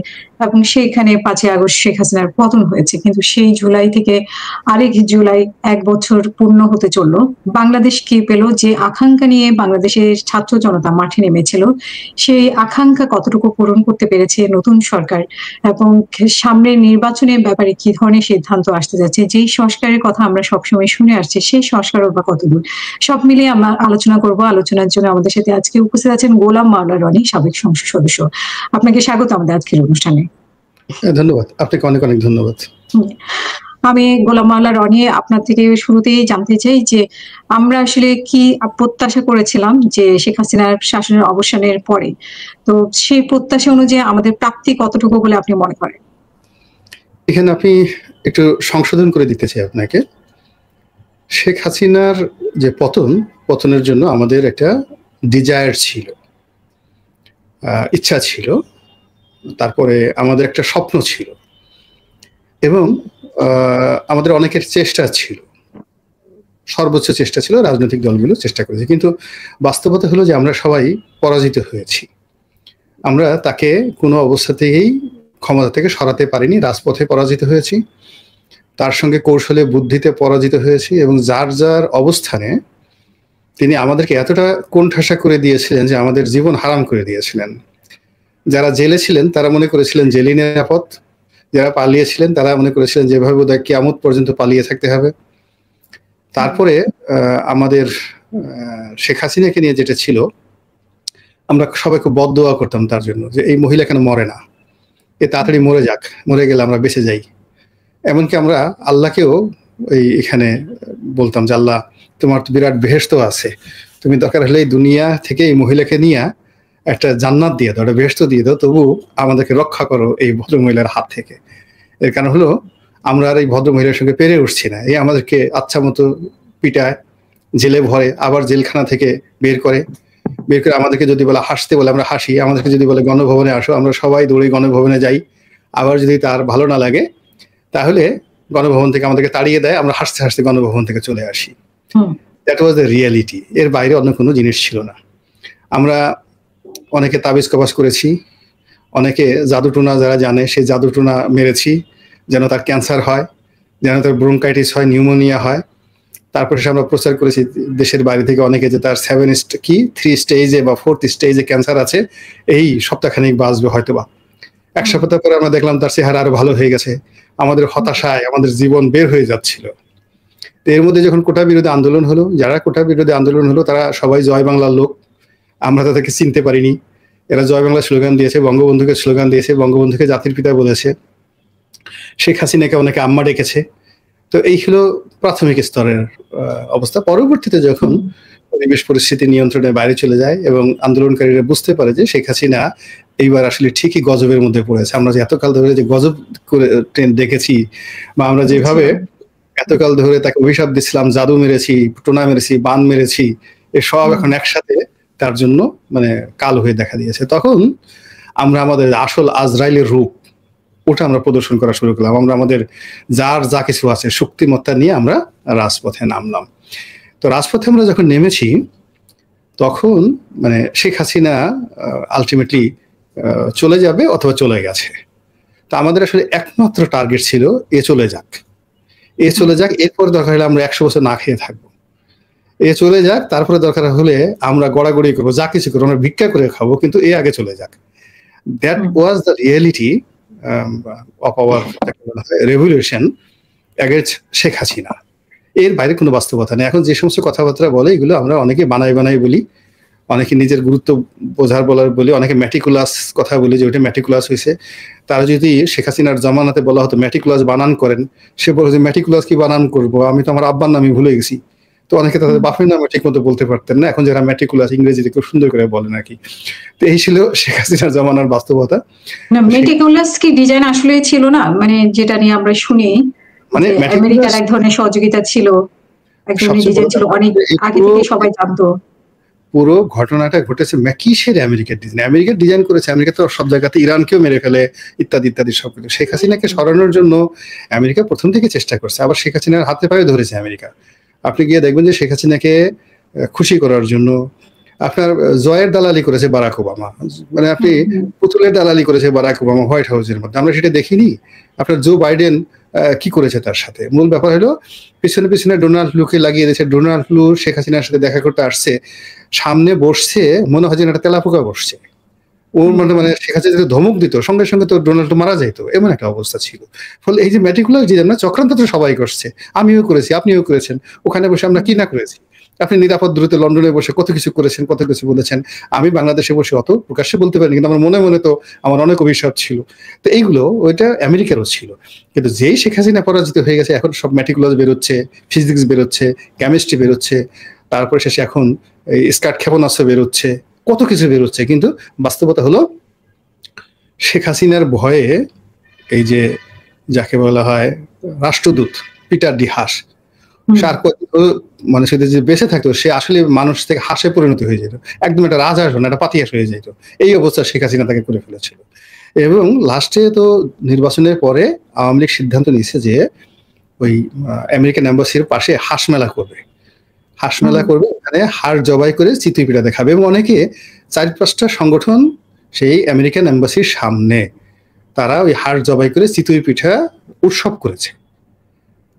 এবং সেইখানে 5 আগস্ট শেখ হাসিনার পতন হয়েছে। কিন্তু সেই জুলাই থেকে আরেক জুলাই 1 বছর পূর্ণ হতে চললো। বাংলাদেশ কি পেল? যে আকাঙ্ক্ষা নিয়ে বাংলাদেশের ছাত্র জনতা মাঠে নেমেছিল, সেই আকাঙ্ক্ষা কতটুকু পূরণ করতে পেরেছে নতুন সরকার, এবং সামনের নির্বাচনের ব্যাপারে কি ধরনের সিদ্ধান্ত আসতে যাচ্ছে, যেই সংস্কারের কথা আমরা সবসময় শুনে আসছি, সেই সংস্কারও বা কতদূর, সব মিলিয়ে আমরা আলোচনা করব। আলোচনার জন্য আমাদের সাথে আজকে উপস্থিত আছেন গোলাম মাওলা রনি, সাবেক সংসদ সদস্য। আপনাকে স্বাগত আমাদের আজকের অনুষ্ঠানে। ধন্যবাদ, আপনাকে অনেক অনেক ধন্যবাদ। আমি গোলাম মাওলা রনি আপনার থেকে শুরুতেই জানতে চাই যে আমরা আসলে কি প্রত্যাশা করেছিলাম যে শেখ হাসিনার শাসনের অবসানের পরে, তো সেই প্রত্যাশা অনুযায়ী আমাদের প্রাপ্তি কতটুকু বলে আপনি মনে করেন? এখানে আপনি একটু সংশোধন করে দিতে চাই আপনাকে। শেখ হাসিনার যে পতনের জন্য আমাদের একটা ডিজায়ার ছিল, ইচ্ছা ছিল, তারপরে আমাদের একটা স্বপ্ন ছিল, এবং আমাদের অনেকের চেষ্টা ছিল, সর্বোচ্চ চেষ্টা ছিল, রাজনৈতিক দলগুলো চেষ্টা করেছে। কিন্তু বাস্তবতা হলো যে আমরা সবাই পরাজিত হয়েছি। আমরা তাকে কোনো অবস্থাতেই ক্ষমতা থেকে সরাতে পারিনি, রাজপথে পরাজিত হয়েছি, তার সঙ্গে কৌশলে বুদ্ধিতে পরাজিত হয়েছি, এবং যার যার অবস্থানে তিনি আমাদেরকে এতটা কোণঠাসা করে দিয়েছিলেন যে আমাদের জীবন হারাম করে দিয়েছিলেন। যারা জেলে ছিলেন তারা মনে করেছিলেন জেলই নিরাপদ, যারা পালিয়েছিলেন তারা মনে করেছিলেন যেভাবে বোধহয় কিয়ামত পর্যন্ত পালিয়ে থাকতে হবে। তারপরে আমাদের শেখ হাসিনাকে নিয়ে যেটা ছিল, আমরা সবাই খুব বদদোয়া করতাম তার জন্য, যে এই মহিলা কেন মরে না, এ তাড়াতাড়ি মরে যাক, মরে গেলে আমরা বেঁচে যাই। এমনকি আমরা আল্লাহকেও এখানে বলতাম যে আল্লাহ, তোমার তো বিরাট বেহেশত আছে, তুমি দরকার হলে এই দুনিয়া থেকে এই মহিলাকে নিয়ে একটা জান্নাত দিয়ে দাও, একটা বেহেশত দিয়ে দাও, তবু আমাদেরকে রক্ষা করো এই ভদ্র মহিলার হাত থেকে। এর কারণ হলো আমরা আর এই ভদ্র মহিলার সঙ্গে পেরে উঠছি না। এই আমাদেরকে আচ্ছা মতো পিটায়, জেলে ভরে, আবার জেলখানা থেকে বের করে আমাদেরকে যদি বলে হাসতে বলে আমরা হাসি, আমাদেরকে যদি বলে গণভবনে আসো আমরা সবাই দৌড়ে গণভবনে যাই। আবার যদি তার ভালো না লাগে তাহলে গণভবন থেকে আমাদেরকে তাড়িয়ে দেয়, আমরা হাসতে হাসতে গণভবন থেকে চলে আসি। That was the reality. এর বাইরে অন্য কোনো জিনিস ছিল না। আমরা অনেকে তাবিজ কবাজ করেছি, অনেকে জাদুটোনা যারা জানে সেই জাদুটোনা মেরেছি, যেন তার ক্যান্সার হয়, যেন তার ব্রঙ্কাইটিস হয়, নিউমোনিয়া হয়। তারপরে আমরা প্রচার করেছি দেশের বাইরে থেকে অনেকে যে তার 3 স্টেজে বা 4th স্টেজে ক্যান্সার আছে, এই সপ্তাহখানিক বাঁচবে হয়তো বা। এক সপ্তাহ পরে আমরা দেখলাম তার চেহারা আরো ভালো হয়ে গেছে। আমাদের হতাশায় আমাদের জীবন বের হয়ে যাচ্ছিল। তো এর মধ্যে যখন কোটা বিরোধী আন্দোলন হলো, যারা কোটা বিরোধী আন্দোলন হলো তারা সবাই জয় বাংলার লোক, আমরা তাদেরকে চিনতে পারিনি। এরা জয় বাংলা স্লোগান দিয়েছে, বঙ্গবন্ধুকে স্লোগান দিয়েছে, বঙ্গবন্ধুকে জাতির পিতা বলেছে, শেখ হাসিনাকে অনেকে আম্মা ডেকেছে। তো এই হলো প্রাথমিক স্তরের অবস্থা। পরবর্তীতে যখন পরিবেশ পরিস্থিতি নিয়ন্ত্রণের বাইরে চলে যায় এবং আন্দোলনকারীরা বুঝতে পারে যে শেখ হাসিনা এইবার আসলে ঠিকই গজবের মধ্যে পড়েছে, আমরা যে এতকাল ধরে যে গজব করে দেখেছি, বা আমরা যেভাবে এতকাল ধরে তাকে অভিশাপ দিচ্ছিলাম, জাদু মেরেছি, টোনা মেরেছি, বান মেরেছি, এসব এখন একসাথে তার জন্য মানে কাল হয়ে দেখা দিয়েছে। তখন আমরা আমাদের আসল আজরাইলের রূপ, ওটা আমরা প্রদর্শন করা শুরু করলাম। আমরা আমাদের যার যা কিছু আছে শক্তিমত্তা নিয়ে আমরা রাজপথে নামলাম। তো রাজপথে আমরা যখন নেমেছি তখন মানে শেখ হাসিনা আলটিমেটলি চলে যাবে অথবা চলে গেছে। তো আমাদের আসলে একমাত্র টার্গেট ছিল এ চলে যাক, এ চলে যাক, এরপর দরকার হলে আমরা 100 বছর না খেয়ে থাকবো, এ চলে যাক, তারপরে দরকার হলে আমরা গড়াগড়ি করবো, যা কিছু করবো, আমরা ভিক্ষা করে খাবো, কিন্তু এ আগে চলে যাক। That was the reality of our revolution against Sheikh Hasina. এর বাইরে কোনো বাস্তবতা নেই। এখন যে সমস্ত কথাবার্তা বলে এগুলো আমরা অনেকে বানাই বলি, অনেকে নিজের গুরুত্ব বোঝার বলার বলি, অনেকে ম্যাটিকুলাস কথা বলি যে ওইটা ম্যাটিকুলাস হয়েছে। তারা যদি শেখ হাসিনার জমানাতে বলা হতো ম্যাটিকুলাস বানান করেন, সে বলে যে ম্যাটিকুলাস কি বানান করবো, আমি তো আমার আব্বার নামই ভুলে গেছি। তো অনেকে তাদের বাপের নামে ঠিক মতো বলতে পারতেন না, এখন যারা ম্যাটিকুলাস ইংরেজিতে খুব সুন্দর করে বলেন আর কি। তো এই ছিল শেখ হাসিনার জমানার বাস্তবতা। মেটিকুলাস কি ডিজাইন আসলে ছিল না, মানে যেটা নিয়ে আমরা শুনি মানে আমেরিকার এক ধরনের সহযোগিতা ছিল, এক ধরনের ডিজাইন ছিল, অনেক আগে থেকে সবাই জানতো। পুরো ঘটনাটা ঘটেছে কিসের আমেরিকার ডিজাইন? আমেরিকার ডিজাইন করেছে, আমেরিকা তো সব জায়গাতে ইরানকেও মেরে ফেলে ইত্যাদি ইত্যাদি সবকিছু। শেখ হাসিনাকে সরানোর জন্য আমেরিকা প্রথম থেকে চেষ্টা করছে, আবার শেখ হাসিনার হাতে পায়ে ধরেছে আমেরিকা। আপনি গিয়ে দেখবেন যে শেখ হাসিনাকে খুশি করার জন্য আপনার জয়ের দালালি করেছে বারাক ওবামা, মানে আপনি পুতুলের দালালি করেছে বারাক ওবামা হোয়াইট হাউসের মধ্যে, আমরা সেটা দেখিনি। আপনার জো বাইডেন কি করেছে তার সাথে, মূল ব্যাপার হলো পিছনে পিছনে ডোনাল্ড লুকে লাগিয়ে দিয়েছে। ডোনাল্ড লু শেখ হাসিনার সাথে দেখা করতে আসছে, সামনে বসছে, মনে হয় যেন একটা তেলাপোকা বসছে, ওর মানে শেখ হাসিনা যদি ধমক দিত সঙ্গে সঙ্গে তো ডোনাল্ড মারা যাইতো, এমন একটা অবস্থা ছিল। ফলে এই যে ম্যাটিকুলাস ডিজাইন না, চক্রান্ত তো সবাই করছে, আমিও করেছি, আপনিও করেছেন। ওখানে বসে আমরা কি না করেছি, আপনি নিরাপদ দূরত্বে লন্ডনে বসে কত কিছু করেছেন, কত কিছু বলেছেন। আমি বাংলাদেশে বসে অত প্রকাশ্যে বলতে পারিনি, কিন্তু আমার মনে মনে তো আমার অনেক অভিশাপ ছিল। তো এইগুলো ওইটা আমেরিকারও ছিল। কিন্তু যেই শেখ হাসিনা পরাজিত হয়ে গেছে, এখন সব ম্যাটিকুলাস বেরোচ্ছে, ফিজিক্স বেরোচ্ছে, কেমিস্ট্রি বেরোচ্ছে, তারপরে শেষে এখন এই স্কার্ট ক্ষেপণাস্ত্র বেরোচ্ছে, কত কিছু বেরোচ্ছে। কিন্তু বাস্তবতা হলো শেখ হাসিনার ভয়ে এই যে যাকে বলা হয় রাষ্ট্রদূত পিটার ডি হাস, সে আর মানে সে যে বেঁচে থাকতো সে আসলে মানুষ থেকে হাসে পরিণত হয়ে যেত, একদম একটা রাজহাঁস না একটা পাতিহাঁস হয়ে যেত। এই অবস্থা শেখ হাসিনা তাকে করে ফেলেছিল। এবং লাস্টে তো নির্বাচনের পরে আওয়ামী লীগ সিদ্ধান্ত নিয়েছে যে ওই আমেরিকান এম্বাসির পাশে হাঁস মেলা করবে, হাঁস মেলা করবে, ওখানে হাড় জবাই করে চিতই পিঠা দেখাবে। এবং অনেকে 4-5টা সংগঠন সেই আমেরিকান এম্বাসির সামনে তারা ওই হাড় জবাই করে চিতই পিঠা উৎসব করেছে।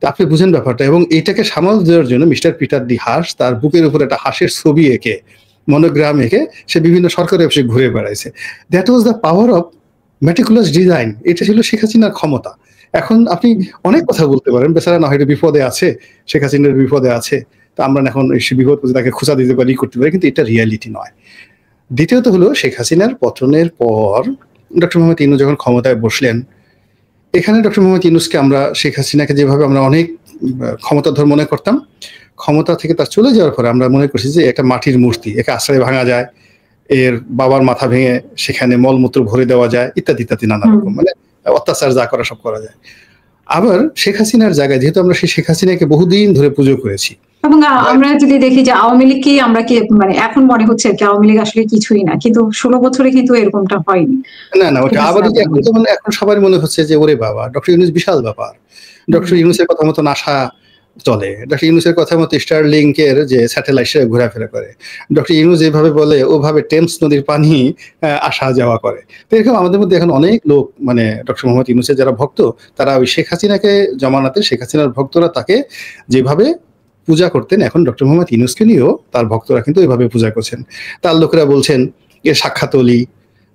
আপনি বুঝেন ব্যাপারটা। এবং এইটাকে সামাল দেওয়ার জন্য মিস্টার পিটার ডি হাস তার বুকের উপর একটা হাঁসের ছবি এঁকে মনোগ্রাম এঁকে সে বিভিন্ন সরকারি অফিসে ঘুরে বেড়াইছে। That was the power of meticulous design. এটা ছিল শেখ হাসিনার ক্ষমতা। এখন আপনি অনেক কথা বলতে পারেন, বেচারা না হয়তো বিপদে আছে, শেখ হাসিনার বিপদে আছে, তো আমরা এখন সে বিপদ তাকে খোঁচা দিতে পারি, করতে পারি, কিন্তু এটা রিয়ালিটি নয়। দ্বিতীয়ত হলো শেখ হাসিনার পতনের পর ডক্টর মোহাম্মদ ইউনূস যখন ক্ষমতায় বসলেন, এখানে ডক্টর মোহাম্মদ ইউনূসকে আমরা শেখ হাসিনাকে যেভাবে আমরা অনেক ক্ষমতাধর মনে করতাম, ক্ষমতা থেকে তার চলে যাওয়ার পরে আমরা মনে করছি যে একটা মাটির মূর্তি, একে আশ্রয় ভাঙা যায়, এর বাবার মাথা ভেঙে সেখানে মলমূত্র ভরে দেওয়া যায়, ইত্যাদি ইত্যাদি নানা রকম, মানে অত্যাচার যা করা সব করা যায়। আবার শেখ হাসিনার জায়গায় যেহেতু আমরা সেই শেখ হাসিনাকে বহুদিন ধরে পুজো করেছি, এবং আমরা যদি দেখি যে আওয়ামী লীগ কি আমরা কি মানে এখন মনে হচ্ছে কি আওয়ামী লীগ আসলে কিছুই না, কিন্তু 16 বছরে কিন্তু এরকমটা হয়নি। না ওটা আবার এখন তো মানে এখন সবার মনে হচ্ছে যে ওরে বাবা ডক্টর ইউনূস বিশাল ব্যাপার, ডক্টর ইউনূসের কথা মতো নাসা চলে, ডক্টর ইউনূসের কথা মতো স্টারলিংকের যে স্যাটেলাইট সে ঘোরাফেরা করে, ডক্টর ইউনূস যেভাবে বলে ওভাবে টেমস নদীর পানি আসা যাওয়া করে। তো এরকম আমাদের মধ্যে এখন অনেক লোক মানে ডক্টর মোহাম্মদ ইউনূসের যারা ভক্ত, তারা ওই শেখ হাসিনাকে জমানাতে শেখ হাসিনার ভক্তরা তাকে যেভাবে পূজা করতেন, এখন ডক্টর মোহাম্মদ ইউনূসকে নিয়েও তার ভক্তরা কিন্তু এইভাবে পূজা করছেন। তার লোকেরা বলছেন এ সাক্ষাৎ অলি,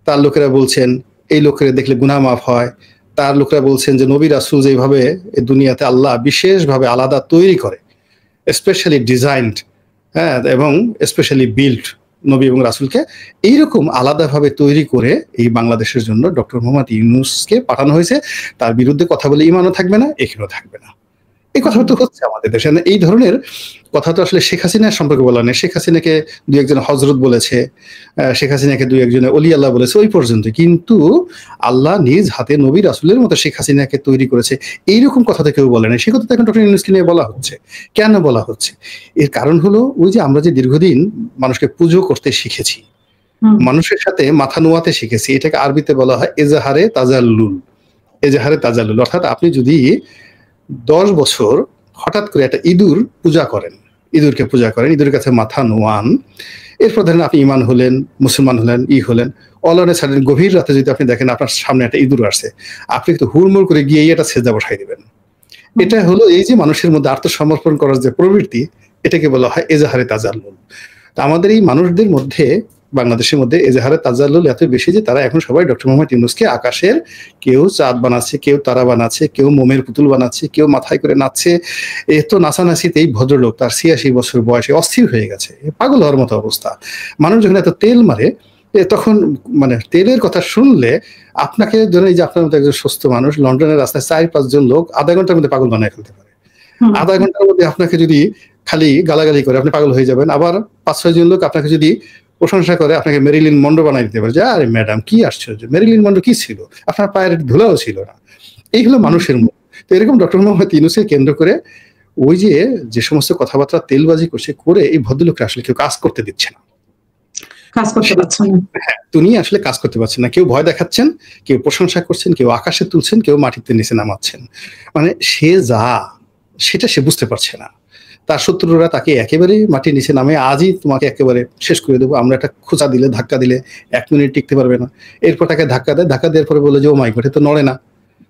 তার লোকেরা বলছেন এই লোকেরা দেখলে গুনাহ মাফ হয়, তার লোকেরা বলছেন যে নবী রাসূল যেভাবে এই দুনিয়াতে আল্লাহ বিশেষভাবে আলাদা তৈরি করে, স্পেশালি ডিজাইনড, হ্যাঁ, এবং স্পেশালি বিল্ড নবী এবং রাসূলকে এইরকম আলাদাভাবে তৈরি করে এই বাংলাদেশের জন্য ডক্টর মোহাম্মদ ইউনূসকে পাঠানো হয়েছে। তার বিরুদ্ধে কথা বলে ইমানও থাকবে না, এখানেও থাকবে না। এই কথা তো হচ্ছে আমাদের দেশে। এই ধরনের কথা তো আসলে শেখ হাসিনার সম্পর্কে বলা নেই। শেখ হাসিনাকে 2-1 হজরত বলেছে, শেখ হাসিনাকে 2-1 অলি আল্লাহ বলেছে, ওই পর্যন্ত। কিন্তু আল্লাহ নিজ হাতে নবী রাসূলের মতো শেখ হাসিনাকে তৈরি করেছে, এইরকম কথা তো কেউ বলে না। সে কথা তো এখন ডক্টর ইউনূসকে নিয়ে বলা হচ্ছে। কেন বলা হচ্ছে? এর কারণ হলো ওই যে আমরা যে দীর্ঘদিন মানুষকে পুজো করতে শিখেছি, মানুষের সাথে মাথা নোয়াতে শিখেছি, এটাকে আরবিতে বলা হয় এজাহারে তাজাল্লুল। এজাহারে তাজাল্লুল অর্থাৎ আপনি যদি 10 বছর হঠাৎ করে একটা ইঁদুর পূজা করেন, ইঁদুরকে পূজা করেন, ইঁদুরের কাছে মাথা নোয়ান, এরপর ধরেন আপনি ইমান হলেন, মুসলমান হলেন, হলেন, অল অন এ সাডেন গভীর রাতে যদি আপনি দেখেন আপনার সামনে একটা ইঁদুর আসছে, আপনি কিন্তু হুড়মুড় করে গিয়ে এটা সেজদা বসাই দিবেন। এটা হলো এই যে মানুষের মধ্যে আত্মসমর্পণ করার যে প্রবৃত্তি, এটাকে বলা হয় এজাহারে তাজাল্লুল। তো আমাদের এই মানুষদের মধ্যে, বাংলাদেশের মধ্যে এজাহারে তাজাল্লুল এত বেশি যে তারা এখন সবাই ডক্টর মোহাম্মদ ইউনূসকে আকাশের কেউ চাঁদ বানাচ্ছে, কেউ তারা বানাচ্ছে, কেউ মোমের পুতুল বানাচ্ছে, কেউ মাথায় করে নাচছে। এত নাচানাচিতে এই ভদ্রলোক তার 86 বছর বয়সে অস্থির হয়ে গেছে, পাগল হওয়ার মতো অবস্থা। মানুষ যখন এত তেল মারে তখন মানে তেলের কথা শুনলে আপনাকে ধরেন এই যে আপনার মতো একজন সুস্থ মানুষ লন্ডনের রাস্তায় 4-5 জন লোক আধা ঘন্টার মধ্যে পাগল বানায় ফেলতে পারে। আধা ঘন্টার মধ্যে আপনাকে যদি খালি গালাগালি করে আপনি পাগল হয়ে যাবেন। আবার 5-6 জন লোক আপনাকে যদি প্রশংসা করে আপনাকে মেরিলিন মন্ডো বানাই দিতে পারে, যে আরে ম্যাডাম কি আশ্চর্য, মেরিলিন মন্ডো কি ছিল, আপনার পায়ের ধুলাও ছিল না। এই হলো মানুষের মন। তো এরকম ডক্টর মোহাম্মদ ইউনূসকে কেন্দ্র করে ওই যে সমস্ত কথাবার্তা তেলবাজি করছে, করে এই ভদ্রলোকরা আসলে কেউ কাজ করতে দিচ্ছে না, কাজ করতে পারছেন না। হ্যাঁ, তিনি আসলে কাজ করতে পারছেন না। কেউ ভয় দেখাচ্ছেন, কেউ প্রশংসা করছেন, কেউ আকাশে তুলছেন, কেউ মাটিতে নিচে নামাচ্ছেন। মানে সে যা সেটা সে বুঝতে পারছে না। তার শত্রুরা তাকে একেবারে মাটির নিচে নামে আজই তোমাকে একেবারে শেষ করে দেবো, আমরা একটা খোঁচা দিলে, ধাক্কা দিলে 1 মিনিট টিকতে পারবে না। এরপর তাকে ধাক্কা দেয়, ধাক্কা দেওয়ার পরে বলে যে ও মাই গড, তো নড়ে না,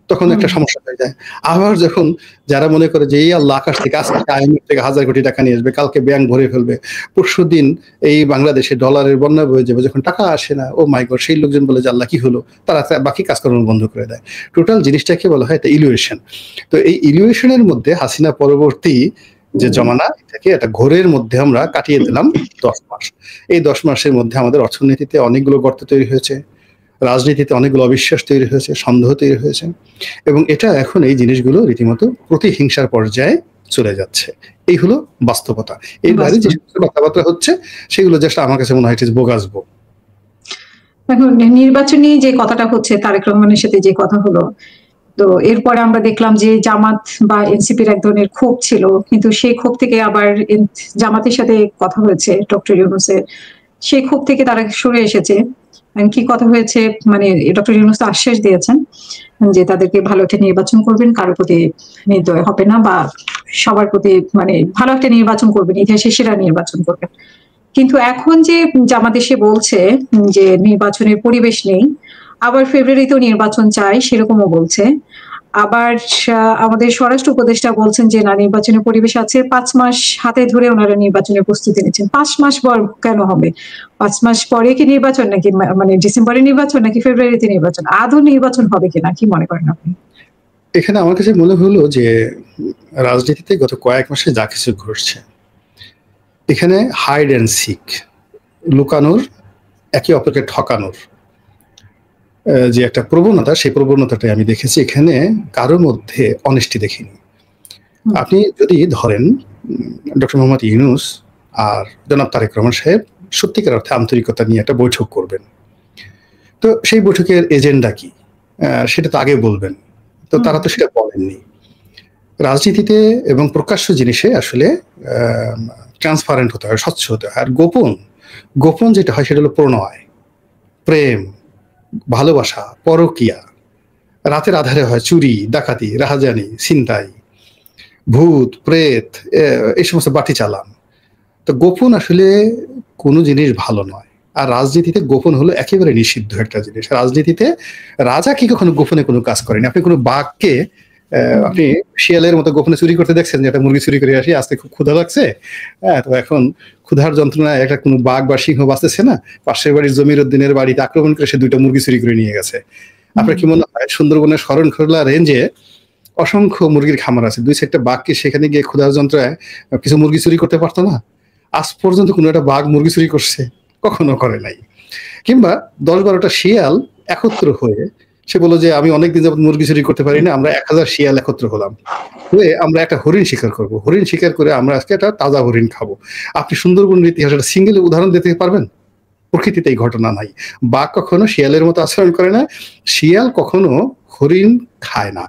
তখন একটা সমস্যা হয়ে যায়। আবার যখন যারা মনে করে যে এই আল্লাহ আকাশ থেকে আজকে IMF থেকে 1000 কোটি টাকা নিয়ে আসবে, কালকে ব্যাংক ভরে ফেলবে, পরশুদিন এই বাংলাদেশে ডলারের বন্যা বয়ে যাবে, যখন টাকা আসে না, ও মাই গড, সেই লোকজন বলে যে আল্লাহ কি হলো, তারা বাকি কাজকর্ম বন্ধ করে দেয়। টোটাল জিনিসটাকে বলা হয় একটা ইলিউশন। তো এই ইলিউশনের মধ্যে হাসিনা পরবর্তী যে জমানা, এটাকে একটা ঘোরের মধ্যে আমরা কাটিয়ে দিলাম 10 মাস। এই 10 মাসের মধ্যে আমাদের অর্থনীতিতে অনেকগুলো গর্ত তৈরি হয়েছে, রাজনীতিতে অনেকগুলো অবিশ্বাস তৈরি হয়েছে, সন্দেহ তৈরি হয়েছে, এবং এটা এখন এই জিনিসগুলো রীতিমতো প্রতিহিংসার পর্যায়ে চলে যাচ্ছে। এই হলো বাস্তবতা। এই বাইরে যে কথাবার্তা হচ্ছে সেগুলো জাস্ট আমার কাছে মনে হয় বোগাসবো। এখন নির্বাচনী যে কথাটা হচ্ছে, তারেক রহমানের সাথে যে কথা হলো, তো এরপরে আমরা দেখলাম যে জামাত বা এনসিপির এক ধরনের ক্ষোভ ছিল, কিন্তু সেই ক্ষোভ থেকে আবার জামাতের সাথে কথা হয়েছে ডক্টর ইউনূসের, সেই ক্ষোভ থেকে তারা সরে এসেছে। কি কথা হয়েছে, মানে ডক্টর ইউনূস তো আশ্বাস দিয়েছেন যে তাদেরকে ভালো একটা নির্বাচন করবেন, কারোর প্রতি নির্দয় হবে না, বা সবার প্রতি মানে ভালো একটা নির্বাচন করবেন, ইতিহাসে সেরা নির্বাচন করবেন। কিন্তু এখন যে জামাত এসে বলছে যে নির্বাচনের পরিবেশ নেই, আবার ফেব্রুয়ারিতেও নির্বাচন চাই সেরকমও বলছে, আবার আমাদের স্বরাষ্ট্র উপদেষ্টা বলছেন যে না, নির্বাচনের পরিবেশ আছে, 5 মাস হাতে ধরে ওনারা নির্বাচনের প্রস্তুতি নিচ্ছেন। 5 মাস পর কেন হবে? 5 মাস পরে কি নির্বাচন, নাকি মানে ডিসেম্বরে নির্বাচন, নাকি ফেব্রুয়ারিতে নির্বাচন? আদৌ নির্বাচন হবে কিনা, কি মনে করেন আপনি? এখানে আমার কাছে মনে হলো যে রাজনীতিতে গত কয়েক মাসে যা কিছু ঘটছে, এখানে হাইড অ্যান্ড সিক, লুকানোর, একে অপরকে ঠকানোর যে একটা প্রবণতা, সেই প্রবণতাটাই আমি দেখেছি। এখানে কারোর মধ্যে অনেস্টি দেখিনি। আপনি যদি ধরেন ডক্টর মোহাম্মদ ইউনূস আর জনাব তারেক রহমান সাহেব সত্যিকার অর্থে আন্তরিকতা নিয়ে একটা বৈঠক করবেন, তো সেই বৈঠকের এজেন্ডা কি সেটা তো আগে বলবেন, তো তারা তো সেটা বলেননি। রাজনীতিতে এবং প্রকাশ্য জিনিসে আসলে ট্রান্সপারেন্ট হতে হয়, স্বচ্ছ হতে হয়। আর গোপন যেটা হয় সেটা হলো প্রণয়, প্রেম, ভালোবাসা, পরকিয়া, রাতের আধারে হয় চুরি, ডাকাতি, রাহাজানি, ছিনতাই, ভূত প্রেত, এই সমস্ত বাটি চালান। তো গোপন আসলে কোনো জিনিস ভালো নয়। আর রাজনীতিতে গোপন হলো একেবারে নিষিদ্ধ একটা জিনিস। রাজনীতিতে রাজা কি কখনো গোপনে কোনো কাজ করেনি। আপনি কোনো বাঘকে আপনি শিয়ালের মতো গোপনে চুরি করতে দেখছেন, যে একটা মুরগি চুরি করে আসি, আজকে খুব ক্ষুধা লাগছে, হ্যাঁ, তো এখন ক্ষুধার যন্ত্রণায় একটা কোনো বাঘ বা সিংহ বাঁচতেছে না, পাশের বাড়ির জমিরুদ্দিনের বাড়িতে আক্রমণ করে সে 2টা মুরগি চুরি করে নিয়ে গেছে। আপনার কি মনে হয় সুন্দরবনের শরণখোলা রেঞ্জে অসংখ্য মুরগির খামার আছে, 2-4টা বাঘ কি সেখানে গিয়ে ক্ষুধার যন্ত্রণায় কিছু মুরগি চুরি করতে পারতো না? আজ পর্যন্ত কোনো একটা বাঘ মুরগি চুরি করছে? কখনো করে নাই। কিংবা 10-12টা শিয়াল একত্র হয়ে সে বললো যে আমি অনেকদিন যাবত মুরগি চুরি করতে পারি না, আমরা 1000 শিয়াল একত্র হলাম, হয়ে আমরা একটা হরিণ শিকার করবো, হরিণ শিকার করে আমরা আজকে একটা তাজা হরিণ খাবো। আপনি সুন্দরবনের ইতিহাসে একটা সিঙ্গেল উদাহরণ দিতে পারবেন? প্রকৃতিতে এই ঘটনা নাই। বাঘ কখনো শিয়ালের মতো আচরণ করে না, শিয়াল কখনো হরিণ খায় না,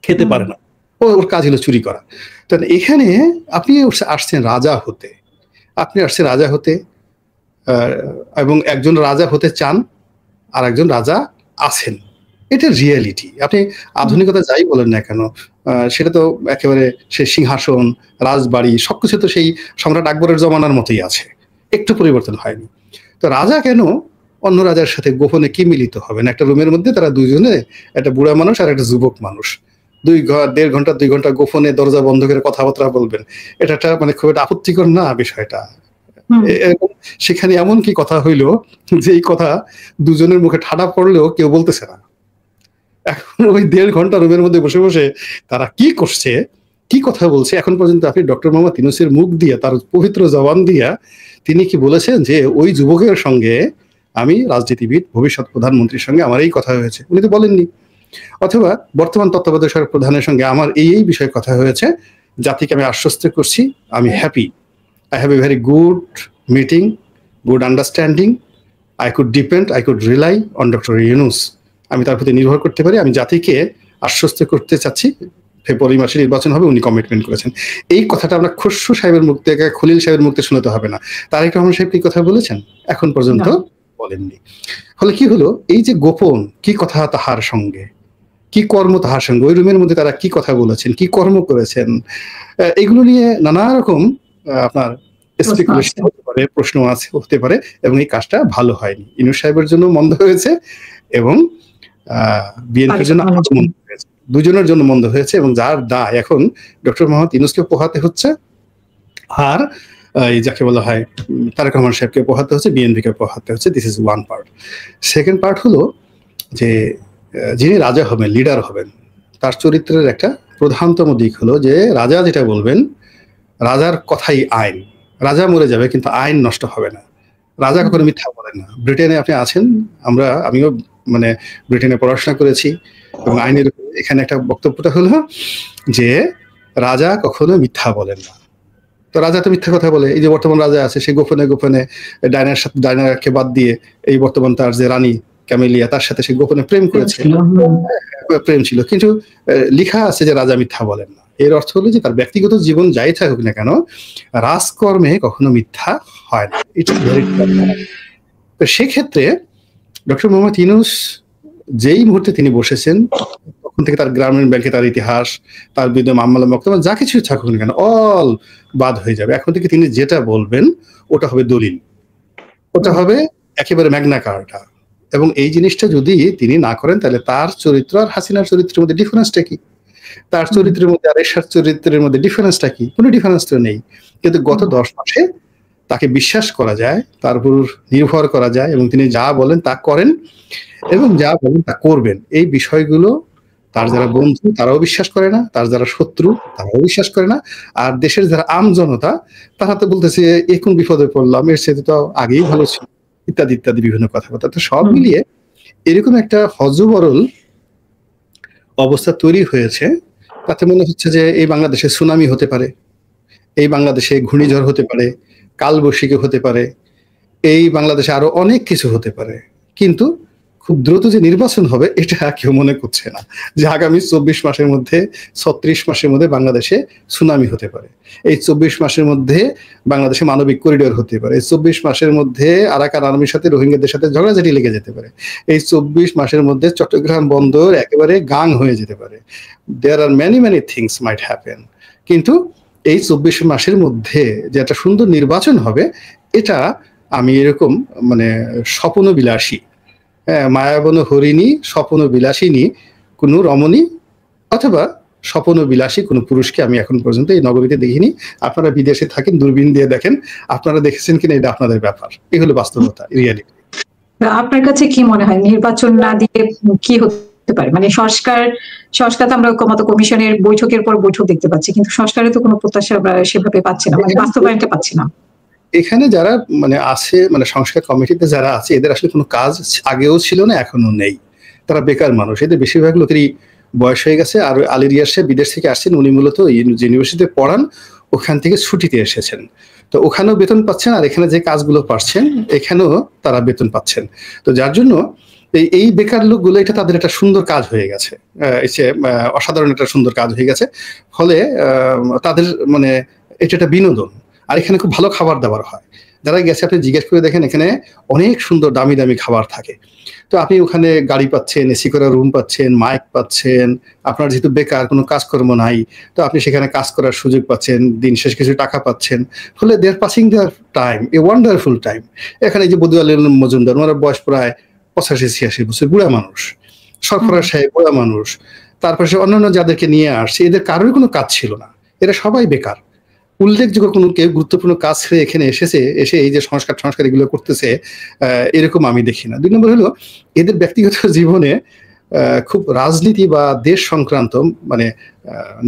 খেতে পারে না, ওর কাজ হলো চুরি করা। তো এখানে আপনি আসছেন রাজা হতে, এবং একজন রাজা হতে চান আর একজন রাজা আছেন, এটা রিয়েলিটি। আপনি আধুনিকতা যাই বলেন না কেন, সেটা তো একেবারে সে সিংহাসন, রাজবাড়ি সবকিছু তো সেই সম্রাট আকবরের জমানার মতোই আছে, একটু পরিবর্তন হয়নি। তো রাজা কেন অন্য রাজার সাথে গোপনে কি মিলিত হবেন? একটা রুমের মধ্যে তারা দুইজনে, একটা বুড়া মানুষ আর একটা যুবক মানুষ, 1.5 ঘন্টা 2 ঘন্টা গোপনে দরজা বন্ধ করে কথাবার্তা বলবেন, এটা একটা মানে খুব একটা আপত্তিকর না বিষয়টা? সেখানে এমন কি কথা হইলো যে এই কথা দুজনের মুখে ঠাডা পড়লেও কেউ বলতেছে না। এখন ওই 1.5 ঘন্টা রুমের মধ্যে বসে বসে তারা কি করছে, কি কথা বলছে, এখন পর্যন্ত আপনি ডক্টর মোহাম্মদ ইউনূসের মুখ দিয়ে, তার পবিত্র জবান দিয়া তিনি কি বলেছেন যে ওই যুবকের সঙ্গে আমি রাজনীতিবিদ ভবিষ্যৎ প্রধানমন্ত্রীর সঙ্গে আমার এই কথা হয়েছে? উনি তো বলেননি। অথবা বর্তমান তত্ত্বাবধায়ক সরকার প্রধানের সঙ্গে আমার এই বিষয়ে কথা হয়েছে, জাতিকে আমি আশ্বস্ত করছি আমি happy, I have a very good meeting, good understanding. I could rely on Dr. Yunus. আমি তার প্রতি নির্ভর করতে পারি, আমি জাতিকে আশ্বস্ত করতে চাচ্ছি ফেব্রুয়ারি মাসে নির্বাচন হবে, উনি কমিটমেন্ট করেছেন। এই কথাটা আমরা খসরু সাহেবের মুখ থেকে, খলিল সাহেবের মুখ থেকে শোনাতে হবে না। তারেক রহমান সাহেব কি কথা বলেছেন? এখন পর্যন্ত বলেননি। ফলে কি হলো, এই যে গোপন কি কথা তাহার সঙ্গে, কি কর্ম তাহার সঙ্গে, ওই রুমের মধ্যে তারা কি কথা বলেছেন, কি কর্ম করেছেন, এগুলো নিয়ে নানা রকম আপনার স্পেকুলেশন হতে পারে, প্রশ্ন আছে হতে পারে, এবং এই কাজটা ভালো হয়নি। ইউনূস সাহেবের জন্য মন্দ হয়েছে এবং বিএনপির জন্য মন্দ হয়েছে, দুজনের জন্য মন্দ হয়েছে, এবং যার দায় এখন ডক্টর মোহাম্মদ ইউনূসকে পোহাতে হচ্ছে, আর এই যাকে বলা হয় তারেক রহমান সাহেবকে পোহাতে হচ্ছে, বিএনপিকে পোহাতে হচ্ছে। This is one part. Second part হলো যে যিনি রাজা হবেন, লিডার হবেন, তার চরিত্রের একটা প্রধানতম দিক হলো যে রাজা যেটা বলবেন, রাজার কথাই আইন। রাজা মরে যাবে কিন্তু আইন নষ্ট হবে না, রাজা কখনো মিথ্যা বলেন না। ব্রিটেনে আপনি আছেন, আমিও মানে ব্রিটেনে পড়াশোনা করেছি, এবং আইনের এখানে একটা বক্তব্যটা হলো যে রাজা কখনো মিথ্যা বলেন না। তো রাজা তো মিথ্যা কথা বলে, এই যে বর্তমান রাজা আছে সে গোপনে গোপনে ডাইনারকে বাদ দিয়ে এই বর্তমান তার যে রানী ক্যামেলিয়া, তার সাথে সে গোপনে প্রেম করেছে, প্রেম ছিল, কিন্তু লেখা আছে যে রাজা মিথ্যা বলেন না। এর অর্থ হলো যে তার ব্যক্তিগত জীবন যাই থাকুক না কেন, রাজকর্মে কখনো মিথ্যা হয় না। এটা তো সেক্ষেত্রে ডক্টর মোহাম্মদ ইউনূস যেই মুহূর্তে তিনি বসেছেন, তখন থেকে তার গ্রামীণ ব্যাংকে তার ইতিহাস, তার বিরুদ্ধে মামলা মোকদ্দমা যা কিছু থাকুক না কেন অল বাদ হয়ে যাবে। এখন থেকে তিনি যেটা বলবেন ওটা হবে দলিল, ওটা হবে একেবারে ম্যাগনা কার্টা। এবং এই জিনিসটা যদি তিনি না করেন তাহলে তার চরিত্র আর হাসিনার চরিত্রের মধ্যে ডিফারেন্সটা কি? তার চরিত্রের মধ্যে আর এরশাদ চরিত্রের মধ্যে ডিফারেন্সটা কি? কোনো ডিফারেন্স তো নেই। কিন্তু গত 10 মাসে তাকে বিশ্বাস করা যায়, তার উপর নির্ভর করা যায়, এবং তিনি যা বলেন তা করেন এবং যা বলেন তা করবেন। এই বিষয়গুলো তার যারা বন্ধু তারাও বিশ্বাস করে না, তার যারা শত্রু তারাও বিশ্বাস করে না, আর দেশের যারা আম জনতা তারা তো বলতেছে এই কোন বিপদে পড়লাম, এর সাথে তো আগেই ভালো ছিল, ইত্যাদি ইত্যাদি বিভিন্ন কথাবার্তা। তো সব মিলিয়ে এরকম একটা হযবরল অবস্থা তৈরি হয়েছে, তাতে মনে হচ্ছে যে এই বাংলাদেশে সুনামি হতে পারে, এই বাংলাদেশে ঘূর্ণিঝড় হতে পারে, কালবৈশাখী হতে পারে, এই বাংলাদেশে আরো অনেক কিছু হতে পারে। কিন্তু খুব দ্রুত যে নির্বাচন হবে এটা কেউ মনে করছে না যে আগামী 24 মাসের মধ্যে 36 মাসের মধ্যে বাংলাদেশে সুনামি হতে পারে। এই 24 মাসের মধ্যে বাংলাদেশে মানবিক করিডোর হতে পারে। এই 24 মাসের মধ্যে আরাকান আর্মির সাথে রোহিঙ্গাদের সাথে ঝগড়াঝাটি লেগে যেতে পারে। এই 24 মাসের মধ্যে চট্টগ্রাম বন্দর একেবারে গাং হয়ে যেতে পারে। There are many many things might happen. কিন্তু এই 24 মাসের মধ্যে যে একটা সুন্দর নির্বাচন হবে, এটা আমি এরকম মানে স্বপ্নবিলাসী, মায়াবন হরিণী স্বপ্নবিলাসিনী কোনো রমণী অথবা স্বপ্নবিলাসী কোনো পুরুষকে আমি এখন পর্যন্ত এই নগরীতে দেখিনি। আপনারা বিদেশে থাকেন, দূরবীন দিয়ে দেখেন, আপনারা দেখেছেন কিনা এটা আপনাদের ব্যাপার। এই হলো বাস্তবতা, রিয়ালিটি। আপনার কাছে কি মনে হয় নির্বাচন না দিয়ে কি হতে পারে? মানে সংস্কার তো আমরা ঐক্যমত্য কমিশনের বৈঠকের পর বৈঠক দেখতে পাচ্ছি, কিন্তু সংস্কারে তো কোনো প্রত্যাশা আমরা সেভাবে পাচ্ছি না, মানে বাস্তবায়নটা পাচ্ছি না। এখানে যারা মানে আছে, মানে সংস্কার কমিটিতে যারা আছে, এদের আসলে কোনো কাজ আগেও ছিল না, এখনো নেই। তারা বেকার মানুষ, এদের বেশিরভাগ লোকেরই বয়স হয়ে গেছে। আর আলিরিয়ার সাহেব বিদেশ থেকে আসছেন, উনি মূলত ইউনিভার্সিটিতে পড়ান, ওখান থেকে ছুটিতে এসেছেন। তো ওখানেও বেতন পাচ্ছেন, আর এখানে যে কাজগুলো পাচ্ছেন এখানেও তারা বেতন পাচ্ছেন। তো যার জন্য এই বেকার লোকগুলো, এটা তাদের একটা সুন্দর কাজ হয়ে গেছে, অসাধারণ একটা সুন্দর কাজ হয়ে গেছে। ফলে তাদের মানে এটা একটা বিনোদন। আর এখানে খুব ভালো খাবার দাবার হয়। যারা গেছে আপনি জিজ্ঞেস করে দেখেন, এখানে অনেক সুন্দর দামি দামি খাবার থাকে। তো আপনি ওখানে গাড়ি পাচ্ছেন, এসি করা রুম পাচ্ছেন, মাইক পাচ্ছেন। আপনার যেহেতু বেকার, কোনো কাজকর্ম নাই, তো আপনি সেখানে কাজ করার সুযোগ পাচ্ছেন, দিন শেষ কিছু টাকা পাচ্ছেন। ফলে they are passing their time, a wonderful time. এখানে যে বদিউল আলম মজুমদার, ওনার বয়স প্রায় 85-86 বছর, বুড়া মানুষ। সরফরাজ সাহেব বুড়া মানুষ। তারপরে অন্যান্য যাদেরকে নিয়ে আসছে, এদের কারোর কোনো কাজ ছিল না, এরা সবাই বেকার। উল্লেখযোগ্য কোনো কেউ গুরুত্বপূর্ণ কাজ ছেড়ে এখানে এসে এই যে সংস্কার এগুলো করতেছে, এরকম আমি দেখি না। 2 নম্বর হলো এদের ব্যক্তিগত জীবনে খুব রাজনীতি বা দেশ সংক্রান্ত মানে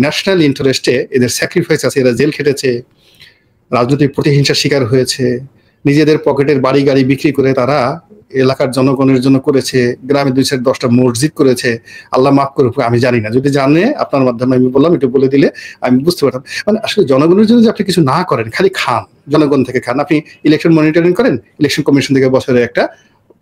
ন্যাশনাল ইন্টারেস্টে এদের স্যাক্রিফাইস আছে। এরা জেল খেটেছে, রাজনৈতিক প্রতিহিংসার শিকার হয়েছে, নিজেদের পকেটের বাড়ি গাড়ি বিক্রি করে তারা এলাকার জনগণের জন্য করেছে, গ্রামে 2-10টা মসজিদ করেছে। আল্লাহ মাফ করুক, আমি জানি না, যদি জানে আপনার মাধ্যমে আমি বললাম, একটু বলে দিলে আমি বুঝতে পারতাম। মানে আসলে জনগণের জন্য যে আপনি কিছু না করেন, খালি খান, জনগণ থেকে খান। আপনি ইলেকশন মনিটরিং করেন, ইলেকশন কমিশন থেকে বছরে একটা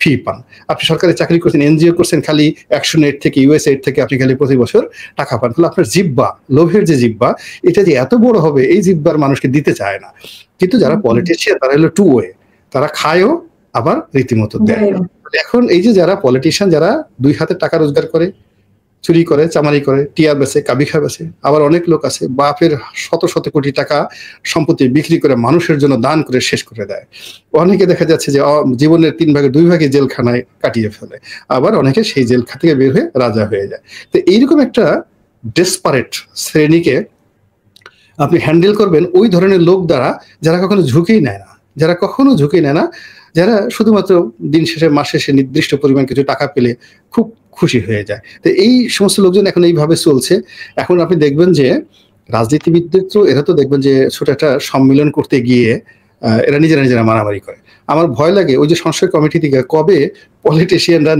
ফি পান। আপনি সরকারি চাকরি করছেন, এনজিও করছেন, খালি অ্যাকশন এইড থেকে, ইউএসএইড থেকে আপনি খালি প্রতি বছর টাকা পান। ফলে আপনার জিব্বা, লোভের যে জিব্বা, এটা যে এত বড় হবে, এই জিব্বার মানুষকে দিতে চায় না। কিন্তু যারা পলিটিশিয়ান তারা হলো 2 ওয়ে, তারা খায়ও আবার রীতিমতো দেয়। এখন এই যে যারা পলিটিশিয়ান, যারা 2 হাতে টাকা রোজগার করে, চুরি করে, চামারি করে, টিয়া বেচে, কাবিখা বেচে, আবার অনেক লোক আছে বাপের শত কোটি টাকা সম্পত্তি বিক্রি করে মানুষের জন্য দান করে শেষ করে দেয়। অনেকে দেখা যাচ্ছে যে জীবনের 3 ভাগে 2 ভাগে জেলখানায় কাটিয়ে ফেলে, আবার অনেকে সেই জেলখানা থেকে বের হয়ে রাজা হয়ে যায়। তো এইরকম একটা ডেসপারেট শ্রেণীকে আপনি হ্যান্ডেল করবেন ওই ধরনের লোক দ্বারা, যারা কখনো ঝুঁকেই নেয় না, যারা শুধুমাত্র দিন শেষে, মাস শেষে নির্দিষ্ট পরিমাণ কিছু টাকা পেলে খুব খুশি হয়ে যায়। তো এই সমস্ত লোকজন এখন এইভাবে চলছে। এখন আপনি দেখবেন যে রাজনীতিবিদদের তো এরা তো দেখবেন যে ছোট একটা সম্মেলন করতে গিয়ে এরা নিজেরা মারামারি করে। আমার ভয় লাগে ওই যে সংস্কার কমিটি থেকে কবে পলিটিশিয়ানরা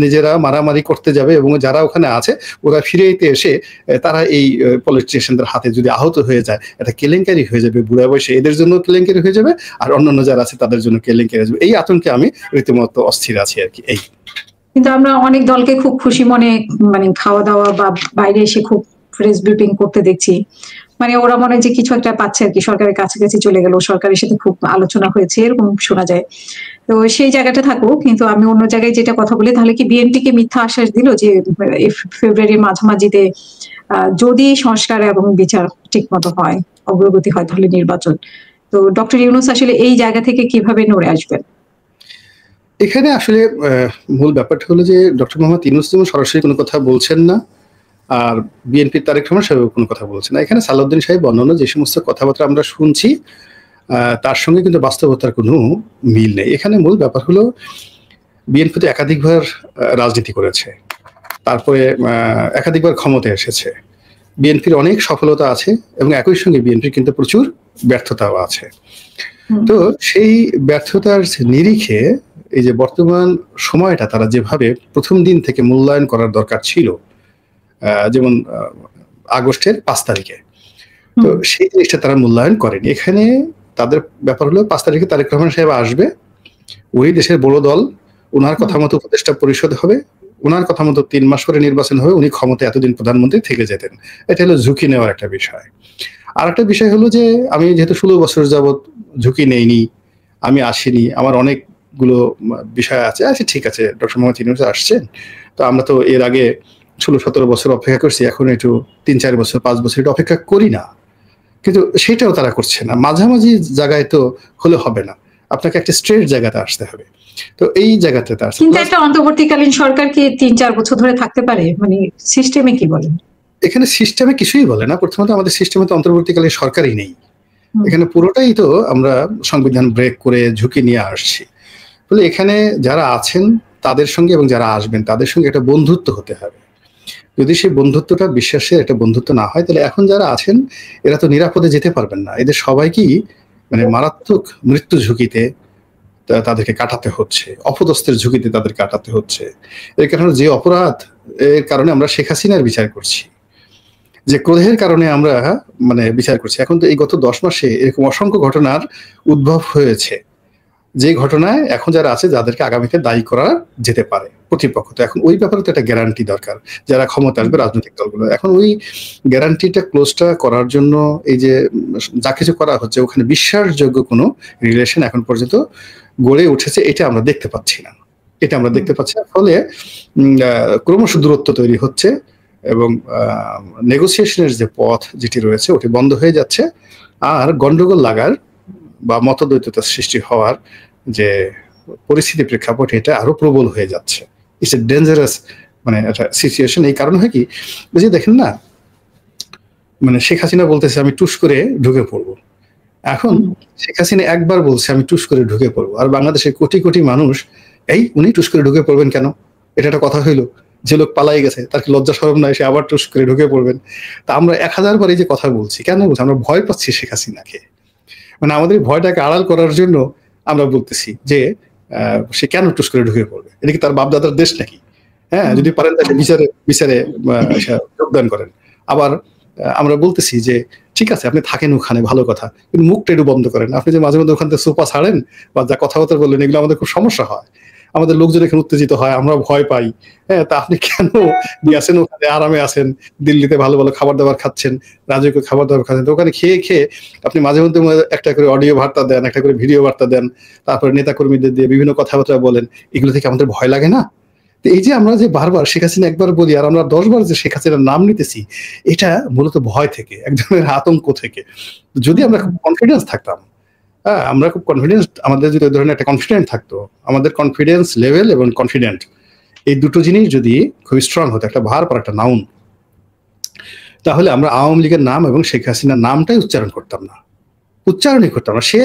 নিজেরা মারামারি করতে যাবে, এবং যারা ওখানে আছে ওরা ফিরে এসে তারা এই পলিটিশিয়ানদের হাতে যদি আহত হয়ে যায়, এটা কেলেঙ্কারি হয়ে যাবে। বুড়া বয়সে এদের জন্য কেলেঙ্কারি হয়ে যাবে, আর অন্যান্য যারা আছে তাদের জন্য কেলেঙ্কারি হয়ে যাবে। এই আতঙ্কে আমি রীতিমতো অস্থির আছি আর কি। এই কিন্তু আমরা অনেক দলকে খুব খুশি মনে মানে খাওয়া দাওয়া বা বাইরে এসে খুব প্রেস ব্রিফিং করতে দেখছি, মানে ওরা মনে হয় যে কিছু একটা পাচ্ছে আর কি, সরকারের কাছাকাছি চলে গেল, সরকারের সাথে খুব আলোচনা হয়েছে এরকম শোনা যায়। তো সেই জায়গাটা থাকুক, কিন্তু আমি অন্য জায়গায় যেটা কথা বলি, তাহলে কি বিএনপিকে মিথ্যা আশ্বাস দিল যে ফেব্রুয়ারির মাঝামাঝিতে যদি সংস্কার এবং বিচার ঠিক মতো হয়, অগ্রগতি হয়, তাহলে নির্বাচন। তো ডক্টর ইউনূস আসলে এই জায়গা থেকে কিভাবে নড়ে আসবেন? এখানে আসলে মূল ব্যাপারটা হলো যে ডক্টর মোহাম্মদ ইউনূস যেমন সরাসরি কোনো কথা বলছেন না, আর বিএনপির তারেক রহমান সাহেব কোনো কথা বলছেন না। এখানে সালাউদ্দিন সাহেব অন্যান্য যে সমস্ত কথাবার্তা আমরা শুনছি তার সঙ্গে কিন্তু বাস্তবতার কোনো মিল নেই। এখানে মূল ব্যাপার হলো বিএনপি তো একাধিকবার রাজনীতি করেছে, তারপরে একাধিকবার ক্ষমতায় এসেছে, বিএনপির অনেক সফলতা আছে এবং একই সঙ্গে বিএনপির কিন্তু প্রচুর ব্যর্থতাও আছে। তো সেই ব্যর্থতার নিরিখে এই যে বর্তমান সময়টা তারা যেভাবে প্রথম দিন থেকে মূল্যায়ন করার দরকার ছিল, যেমন আগস্টের 5 তারিখে, তো সেই জিনিসটা তারা মূল্যায়ন করেনি। এখানে তাদের ব্যাপার হলো 5 তারিখে তারেক রহমান সাহেব আসবে, ওই দেশের বড় দল, ওনার কথা মতো উপদেষ্টা পরিষদ হবে, ওনার কথা মতো 3 মাস পরে নির্বাচন হবে, উনি ক্ষমতায় এতদিন প্রধানমন্ত্রী থেকে যেতেন। এটা হলো ঝুঁকি নেওয়ার একটা বিষয়। আর একটা বিষয় হলো যে আমি যেহেতু 16 বছর যাবৎ ঝুঁকি নেইনি, আমি আসিনি, আমার অনেকগুলো বিষয় আছে, আচ্ছা ঠিক আছে ডক্টর মোহাম্মদ ইউনূস আসছেন, তো আমরা তো এর আগে 16-17 বছর অপেক্ষা করছি, এখন একটু 3-4 বছর 5 বছর এটা অপেক্ষা করি না, কিন্তু সেটাও তারা করছে না। মাঝামাঝি জায়গায় তো হলে হবে না, আপনাকে একটা স্ট্রেট জায়গাতে আসতে হবে। তো এই জায়গাতে তার কিন্তু একটা অন্তর্বর্তীকালীন সরকার কি 3-4 বছর ধরে থাকতে পারে? মানে সিস্টেমে কি বলেন? এখানে সিস্টেমে কিছুই বলে না। প্রথমত আমাদের সিস্টেমে তো অন্তর্বর্তীকালীন সরকারই নেই, এখানে পুরোটাই তো আমরা সংবিধান ব্রেক করে ঝুঁকি নিয়ে আসছি। বলে এখানে যারা আছেন তাদের সঙ্গে এবং যারা আসবেন তাদের সঙ্গে একটা বন্ধুত্ব হতে হবে। যদি সেই বন্ধুত্বটা বিশ্বাসের একটা বন্ধুত্ব না হয়, তাহলে এখন যারা আছেন এরা তো নিরাপদে যেতে পারবেন না, এদের সবাইকেই মানে মারাত্মক মৃত্যু ঝুঁকিতে তাদেরকে কাটাতে হচ্ছে, অপদস্থের ঝুঁকিতে তাদের কাটাতে হচ্ছে। এর কারণে যে অপরাধ এর কারণে আমরা শেখ হাসিনার বিচার করছি, যে ক্রোধের কারণে আমরা মানে বিচার করছি, এখন তো এই গত 10 মাসে এরকম অসংখ্য ঘটনার উদ্ভব হয়েছে, যে ঘটনায় এখন যারা আছে যাদেরকে আগামীতে দায়ী করা যেতে পারে প্রতিপক্ষ। তো এখন ওই ব্যাপারে তো একটা গ্যারান্টি দরকার, যারা ক্ষমতা আসবে রাজনৈতিক দলগুলো। এখন ওই গ্যারান্টিটা ক্লোজটা করার জন্য এই যে যা কিছু করা হচ্ছে, ওখানে বিশ্বাসযোগ্য কোনো রিলেশন এখন পর্যন্ত গড়ে উঠেছে এটা আমরা দেখতে পাচ্ছি না। এটা আমরা দেখতে পাচ্ছি না, ফলে ক্রমশ দূরত্ব তৈরি হচ্ছে এবং নেগোসিয়েশনের যে পথ যেটি রয়েছে ওটি বন্ধ হয়ে যাচ্ছে, আর গন্ডগোল লাগার বা মতদ্বৈততা সৃষ্টি হওয়ার যে পরিস্থিতি প্রেক্ষাপট এটা আরো প্রবল হয়ে যাচ্ছে। ইটস এ ডেঞ্জারাস মানে একটা সিচুয়েশন। এই কারণ হয় কি, বুঝে দেখেন না, মানে শেখ হাসিনা বলতেছে আমি টুস করে ঢুকে পড়বো। এখন শেখ হাসিনা একবার বলছে আমি টুস করে ঢুকে পড়বো, আর বাংলাদেশের কোটি কোটি মানুষ এই উনি টুস করে ঢুকে পড়বেন কেন, এটা একটা কথা হইলো? যে লোক পালাই গেছে তার কি লজ্জা শরম নাই, সে আবার টুস করে ঢুকে পড়বেন? তা আমরা 1000 বার এই যে কথা বলছি, কেন বলছি? আমরা ভয় পাচ্ছি শেখ হাসিনাকে, মানে আমাদের ভয়টাকে আড়াল করার জন্য আমরা বলতেছি যে সে কেন টুস করে ঢুকে পড়বে, এটা কি তার বাপদাদার দেশ নাকি? হ্যাঁ, যদি পারেন তাকে বিচারে যোগদান করেন। আবার আমরা বলতেছি যে ঠিক আছে আপনি থাকেন ওখানে ভালো কথা, কিন্তু মুখটা একটু বন্ধ করেন। আপনি যে মাঝে মধ্যে ওখান থেকে সোপা ছাড়েন বা যা কথাবার্তা বললেন, এগুলো আমাদের খুব সমস্যা হয়, আমাদের লোকজন এখানে উত্তেজিত হয়, আমরা ভয় পাই। হ্যাঁ, তা আপনি কেন আছেন ওখানে, আরামে আছেন, দিল্লিতে ভালো ভালো খাবার দাবার খাচ্ছেন, রাজকীয় খাবার দাবার খাচ্ছেন, তো ওখানে খেয়ে খেয়ে আপনি মাঝে মধ্যে একটা করে অডিও বার্তা দেন, একটা করে ভিডিও বার্তা দেন, তারপরে নেতা কর্মীদের দিয়ে বিভিন্ন কথাবার্তা বলেন, এগুলো থেকে আমাদের ভয় লাগে না? এই যে আমরা যে বারবার শেখ হাসিনা একবার বলি আর আমরা 10 বার যে শেখ হাসিনার নাম নিতেছি, এটা মূলত ভয় থেকে, এক ধরনের আতঙ্ক থেকে। যদি আমরা খুব কনফিডেন্স থাকতাম, হ্যাঁ আমরা খুব কনফিডেন্স, আমাদের যদি ওই ধরনের একটা কনফিডেন্ট থাকতো, আমাদের কনফিডেন্স লেভেল এবং কনফিডেন্ট এই দুটো জিনিস যদি খুব স্ট্রং হতো, একটা ভার পর একটা নাউন, তাহলে আমরা আওয়ামী লীগের নাম এবং শেখ হাসিনার নামটাই উচ্চারণ করতাম না, উচ্চারণই করতাম না। সে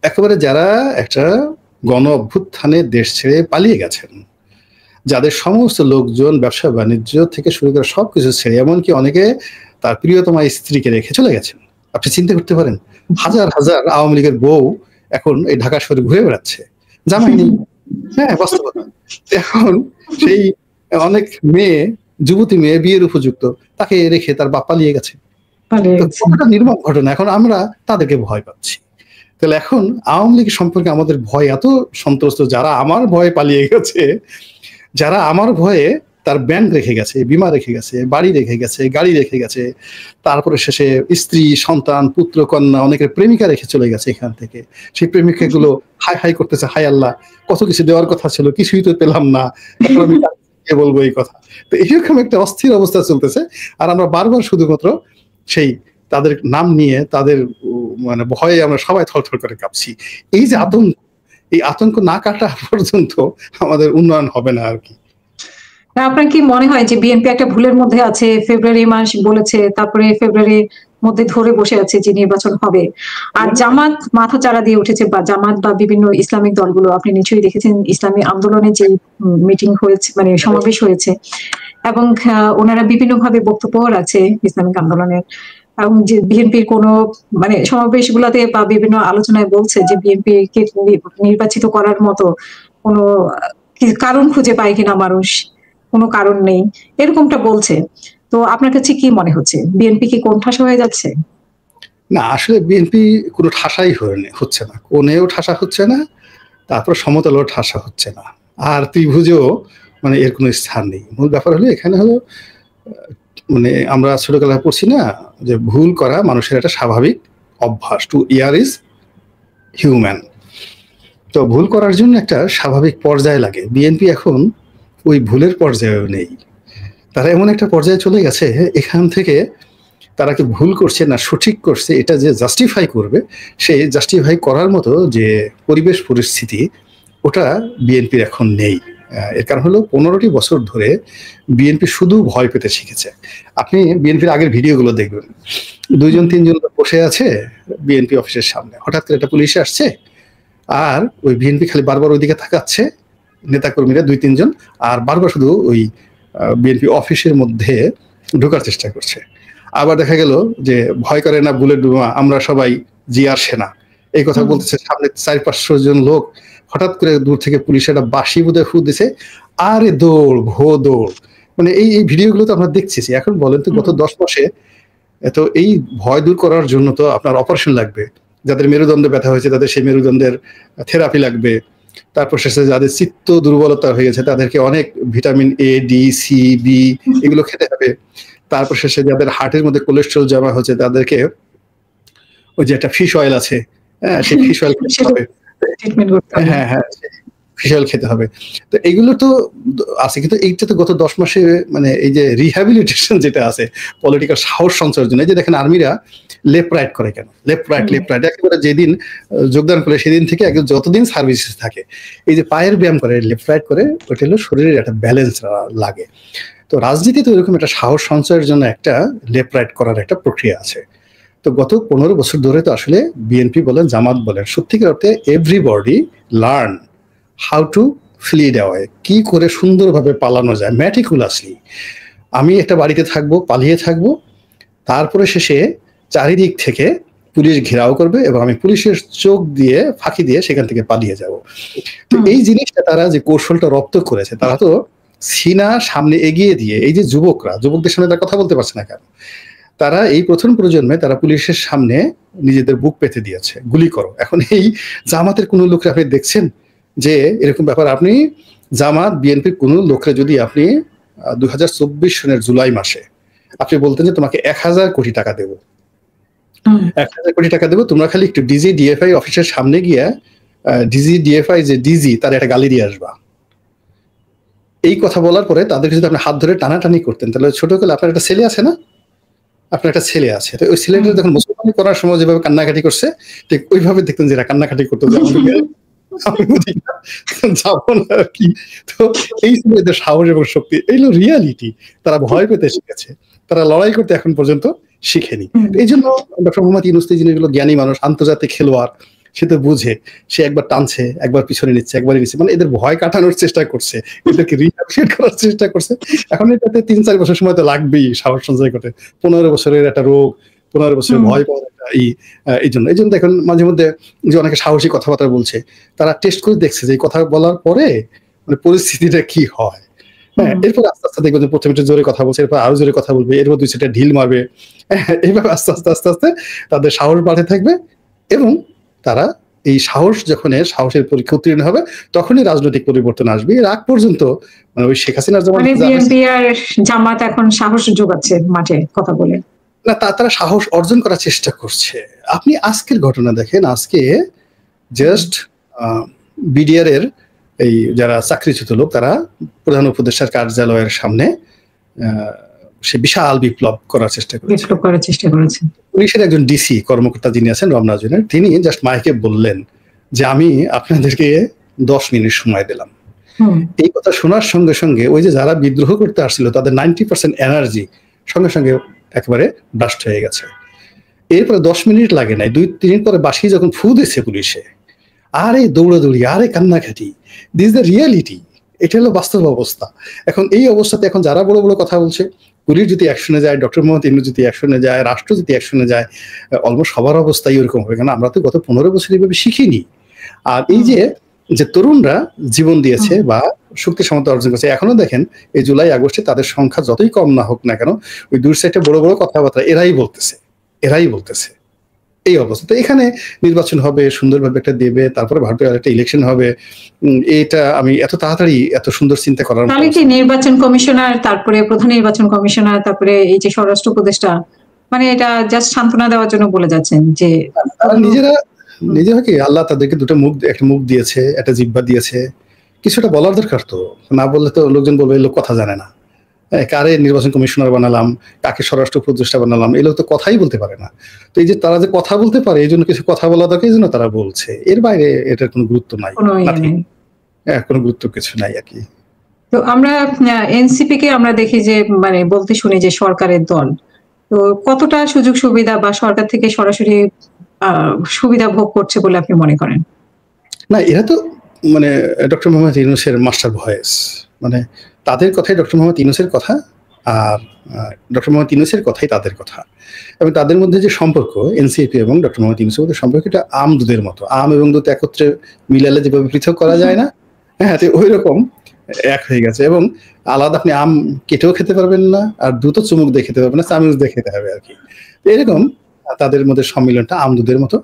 একেবারে যারা একটা গণ অভ্যুত্থানে দেশ ছেড়ে পালিয়ে গেছেন, যাদের সমস্ত লোকজন ব্যবসা বাণিজ্য থেকে শুরু করে সবকিছু ছেড়ে, এমনকি অনেকে তার প্রিয়তমা স্ত্রীকে রেখে চলে গেছেন। আপনি চিন্তা করতে পারেন, হাজার হাজার আওয়ামী লীগের বউ এখন এই ঢাকা শহরে ঘুরে বেড়াচ্ছে, জামাই নেই। হ্যাঁ, বাস্তবতা। এখন সেই অনেক মেয়ে, যুবতী মেয়ে বিয়ের উপযুক্ত, তাকে রেখে তার বাপ পালিয়ে গেছে। কতটা নির্মম ঘটনা। এখন আমরা তাদেরকে ভয় পাচ্ছি। তাহলে এখন আওয়ামী লীগ সম্পর্কে আমাদের ভয় এত সন্ত্রস্ত, যারা আমার ভয়ে পালিয়ে গেছে, যারা আমার ভয়ে তার ব্যাংক রেখে গেছে, বিমা রেখে গেছে, বাড়ি রেখে গেছে, গাড়ি রেখে গেছে, তারপরে শেষে স্ত্রী, সন্তান, পুত্র, কন্যা, অনেকের প্রেমিকা রেখে চলে গেছে এখান থেকে। সেই প্রেমিকাগুলো হাই হাই করতেছে, হাই আল্লাহ, কত কিছু দেওয়ার কথা ছিল, কিছুই তো পেলাম না, এখন আমি কাকে বলবো এই কথা। তো এইরকম একটা অস্থির অবস্থা চলতেছে। আর আমরা বারবার শুধুমাত্র সেই তাদের নাম নিয়ে তাদের মানে ভয়ে আমরা সবাই থরথর করে কাঁপছি। এই যে আতঙ্ক, এই আতঙ্ক না কাটা পর্যন্ত আমাদের উন্নয়ন হবে না আর কি। আপনার কি মনে হয় যে বিএনপি একটা ভুলের মধ্যে আছে? ফেব্রুয়ারি মাস বলেছে, তারপরে ফেব্রুয়ারির মধ্যে ধরে বসে আছে যে নির্বাচন হবে, আর জামাত মাথা চাড়া দিয়ে উঠেছে, বা জামাত বা বিভিন্ন ইসলামিক দলগুলো, আপনি নিশ্চয়ই দেখেছেন ইসলামী আন্দোলনে যে মিটিং হয়েছে, মানে সমাবেশ হয়েছে, এবং ওনারা বিভিন্ন ভাবে বক্তব্য রাখছে ইসলামিক আন্দোলনের, এবং যে বিএনপির কোনো মানে সমাবেশ গুলাতে বা বিভিন্ন আলোচনায় বলছে যে বিএনপি কে নির্বাচিত করার মতো কোনো কারণ খুঁজে পায় কিনা মানুষ, কোনো কারণ নেই, এরকমটা বলছে। তো আপনার কাছে কি মনে হচ্ছে, বিএনপি কি কোণঠাসা হয়ে যাচ্ছে? না, আসলে বিএনপি কোনো ঠাসাই হচ্ছে না, কোণেও ঠাসা হচ্ছে না, তারপর সমতলেও ঠাসা হচ্ছে না, আর ত্রিভুজেও মানে এর কোনো স্থান নেই। মূল ব্যাপার হলো এখানে হলো মানে আমরা ছোটবেলায় পড়ছি না যে ভুল করা মানুষের একটা স্বাভাবিক অভ্যাস, টু ইয়ার ইজ হিউম্যান। তো ভুল করার জন্য একটা স্বাভাবিক পর্যায় লাগে। বিএনপি এখন ওই ভুলের পর্যায়েও নেই, তারা এমন একটা পর্যায়ে চলে গেছে এখান থেকে তারা কি ভুল করছে না সঠিক করছে এটা যে জাস্টিফাই করবে, সেই জাস্টিফাই করার মতো যে পরিবেশ পরিস্থিতি ওটা বিএনপির এখন নেই। এর কারণ হলো 15টি বছর ধরে বিএনপি শুধু ভয় পেতে শিখেছে। আপনি বিএনপির আগের ভিডিওগুলো দেখবেন, 2-3 জন বসে আছে বিএনপি অফিসের সামনে, হঠাৎ করে একটা পুলিশ আসছে, আর ওই বিএনপি খালি বারবার ওইদিকে তাকাচ্ছে, নেতাকর্মীরা 2-3 জন, আর বারবার শুধু ওই বিএনপি অফিসের মধ্যে ঢোকার চেষ্টা করছে। আবার দেখা গেল যে ভয় করে না বুলেট বোমা, আমরা সবাই জিয়ার সেনা, এই কথা বলতেছে। সামনে 400-500 জন লোক, হঠাৎ করে দূর থেকে পুলিশ একটা বাঁশি বোধহয় ফু দিছে, আরে দৌড় ভো দৌড়। মানে এই ভিডিওগুলো তো আমরা দেখছি। এখন বলেন তো গত 10 মাসে তো এই ভয় দূর করার জন্য তো আপনার অপারেশন লাগবে, যাদের মেরুদণ্ডে ব্যথা হয়েছে তাদের সেই মেরুদণ্ডের থেরাপি লাগবে, তারপর শেষে যাদের চিত্ত দুর্বলতা হয়ে গেছে তাদেরকে অনেক vitamin A, D, C, B এগুলো খেতে হবে, তারপর শেষে যাদের হার্টের মধ্যে কোলেস্ট্রল জমা হচ্ছে তাদেরকে ওই যে একটা ফিশ অয়েল আছে, হ্যাঁ সেই ফিশ অয়েল খেতে হবে, হ্যাঁ হ্যাঁ ফিশ অয়েল খেতে হবে। তো এগুলো তো আছে, কিন্তু এইটা তো গত 10 মাসে মানে এই যে রিহ্যাবিলিটেশন যেটা আছে পলিটিক্যাল সাহস সঞ্চয়ের জন্য, এই যে দেখেন আর্মিরা লেফট রাইট করে কেন, লেফট রাইট একেবারে যেদিন যোগদান করে সেদিন থেকে একদম যতদিন সার্ভিসে থাকে এই যে পায়ের ব্যায়াম করে লেফট রাইট করে, ওইটা হলো শরীরের একটা ব্যালেন্স লাগে। তো রাজনীতিতে এরকম একটা সাহস সঞ্চয়ের জন্য একটা লেফট রাইট করার একটা প্রক্রিয়া আছে। তো গত 15 বছর ধরে তো আসলে বিএনপি বলেন জামাত বলেন সত্যিকার অর্থে everybody learn how to fled away, কি করে সুন্দরভাবে পালানো যায় ম্যাটিকুলাসলি। আমি একটা বাড়িতে থাকবো, পালিয়ে থাকবো, তারপরে শেষে চারিদিক থেকে পুলিশ ঘেরাও করবে এবং আমি পুলিশের চোখ দিয়ে ফাঁকি দিয়ে সেখান থেকে পালিয়ে যাব। তো এই জিনিসটা তারা যে কৌশলটা রপ্ত করেছে, তারা তো সিনা সামনে এগিয়ে দিয়ে এই যে যুবকদের সামনে তারা কথা বলতে পারছে না কেন, তারা এই প্রথম প্রজন্মে তারা পুলিশের সামনে নিজেদের বুক পেতে দিয়েছে, গুলি করো। এখন এই জামাতের কোনো লোকরা আপনি দেখছেন যে এরকম ব্যাপার? আপনি জামাত বিএনপির কোনো লোকরা যদি আপনি 2024 সনের জুলাই মাসে আপনি বলতেন যে তোমাকে 1000 কোটি টাকা দেবো, 1000 কোটি টাকা দেবো, তোমরা খালি একটু ডিজি ডিএফআই অফিসের সামনে গিয়ে ডিজি ডিএফআই যে ডিজি তার একটা গালি দিয়ে আসবা, এই কথা বলার পরে তাদেরকে যদি আপনি হাত ধরে টানাটানি করতেন, তাহলে ছোটকালে আপনার একটা ছেলে আছে না, আপনার একটা ছেলে আছে, তো ওই ছেলেটা যখন মুসলমানি করার সময় যেভাবে কান্নাকাটি করছে ঠিক ওইভাবে দেখতেন যে এরা কান্নাকাটি করতো যে যাবো না আর কি। তো এই ছিল এদের সাহস এবং শক্তি, এইগুলো রিয়ালিটি। তারা ভয় পেতে শিখেছে, তারা লড়াই করতে এখন পর্যন্ত শিখেনি। এই জন্য ডক্টর মোহাম্মদ ইউনূস এই জিনিসগুলো জ্ঞানী মানুষ, আন্তর্জাতিক খেলোয়াড়, সে তো বুঝে, সে একবার টানছে, একবার পিছনে নিচ্ছে, একবারই নিচ্ছে, মানে এদের ভয় কাটানোর চেষ্টা করছে, এদেরকে রিহ্যাবিলিটেট করার চেষ্টা করছে। এখন এটাতে 3-4 বছর সময় তো লাগবেই সাহস সঞ্চয় করতে, 15 বছরের একটা রোগ, 15 বছরের ভয় পাওয়ার একটা এই জন্য দেখুন মাঝে মধ্যে যে অনেকে সাহসী কথাবার্তা বলছে, তারা টেস্ট করে দেখছে যে এই কথা বলার পরে মানে পরিস্থিতিটা কি হয়। হ্যাঁ, এরপর আস্তে আস্তে দেখবেন যে প্রথমে একটু জোরে কথা বলছে, এরপর আরো জোরে কথা বলবে, এরপর 2-4টা ঢিল মারবে, এইভাবে আস্তে আস্তে তাদের সাহস বাড়তে থাকবে এবং তারা এই সাহস যখন সাহসের পরীক্ষা উত্তীর্ণ হবে তখনই রাজনৈতিক পরিবর্তন আসবে। এর আগ পর্যন্ত মানে ওই শেখ হাসিনার মানে বিএনপি আর জামাত এখন সাহস যোগাচ্ছে মাঠে কথা বলে না, তারা সাহস অর্জন করার চেষ্টা করছে। আপনি আজকের ঘটনা দেখেন, আজকে জাস্ট বিডিআর এর এই যারা চাকরিচ্যুত লোক তারা প্রধান উপদেষ্টার কার্যালয়ের সামনে সে বিশাল বিপ্লব করার চেষ্টা করেছে। পুলিশের একজন ডিসি কর্মকর্তা যিনি আছেন রমনা জুনের, তিনি জাস্ট মাইকে বললেন যে আমি আপনাদেরকে 10 মিনিট সময় দিলাম। এই কথা শোনার সঙ্গে সঙ্গে ওই যে যারা বিদ্রোহ করতে আসছিল তাদের 90% এনার্জি সঙ্গে সঙ্গে একেবারে ব্লাস্ট হয়ে গেছে। এরপরে 10 মিনিট লাগে নাই, 2-3 মিনিট পরে বাসি যখন ফু দিচ্ছে পুলিশে, আরে দৌড়াদৌড়ি, আরে কান্নাকাটি, দিস দ্য রিয়ালিটি। এটা হলো বাস্তব অবস্থা। এখন এই অবস্থাতে এখন যারা বড় বড় কথা বলছে, পুলিশ যদি অ্যাকশনে যায়, ডক্টর মোহাম্মদ ইউনূস যদি অ্যাকশনে যায়, রাষ্ট্র যদি অ্যাকশনে যায়, অলমোস্ট সবার অবস্থাই ওরকম হবে। কারণ আমরা তো গত 15 বছর এইভাবে শিখিনি। আর এই যে তরুণরা জীবন দিয়েছে বা শক্তি সামর্থ্য অর্জন করছে, এখনো দেখেন এই জুলাই আগস্টে তাদের সংখ্যা যতই কম না হোক না কেন, ওই দূর সাইডে বড় বড় কথাবার্তা এরাই বলতেছে। এই অবস্থা। তো এখানে নির্বাচন হবে, সুন্দরভাবে একটা দেবে, তারপরে ভারতের একটা ইলেকশন হবে। এটা আমি এত তাড়াতাড়ি এত সুন্দর চিন্তা করার তাহলে কি নির্বাচন কমিশনার, তারপরে প্রধান নির্বাচন কমিশনার, তারপরে এই যে স্বরাষ্ট্র উপদেষ্টা, মানে এটা জাস্ট সান্ত্বনা দেওয়ার জন্য বলে যাচ্ছেন যে তারা নিজেরা কি আল্লাহ তাদেরকে একটা মুখ দিয়েছে, একটা জিহ্বা দিয়েছে, কিছুটা বলার দরকার। তো না বললে তো লোকজন বলবে এই লোক কথা জানে না, কারে নির্বাচন কমিশনার বানালাম, কাকে স্বরাষ্ট্র উপদেষ্টা বানালাম, এই লোক তো কথাই বলতে পারে না। তো এই যে তারা যে কথা বলতে পারে এই জন্য কিছু কথা বলা দরকার, এই জন্য তারা বলছে। এর বাইরে এটার কোনো গুরুত্ব নাই, কোনো গুরুত্ব কিছু নাই আর কি। তো আমরা এনসিপি কে আমরা দেখি যে মানে বলতে শুনি যে সরকারের দল, তো কতটা সুযোগ সুবিধা বা সরকার থেকে সরাসরি সুবিধা ভোগ করছে বলে আপনি মনে করেন? না, এরা তো মানে ডক্টর মোহাম্মদ ইউনূসের মাস্টার ভয়েস, মানে তাদের কথাই ডক্টর মোহাম্মদ ইউনূসের কথা, আর ডক্টর মোহাম্মদ ইউনূসের কথাই তাদের কথা। এবং তাদের মধ্যে যে সম্পর্ক এনসিপি এবং ডক্টর মোহাম্মদ ইউনূসের মধ্যে সম্পর্ক, এটা আম দুধের মতো। আম এবং দুধ একত্রে মিলালে যেভাবে পৃথক করা যায় না, হ্যাঁ, ওই রকম এক হয়ে গেছে। এবং আলাদা আপনি আম কেটেও খেতে পারবেন না, আর দুধও চুমুক দিয়ে খেতে পারবেন না, চামচ দিয়ে খেতে হবে আর কি। এরকম তাদের মধ্যে সম্মিলনটা আম দুধের মতো।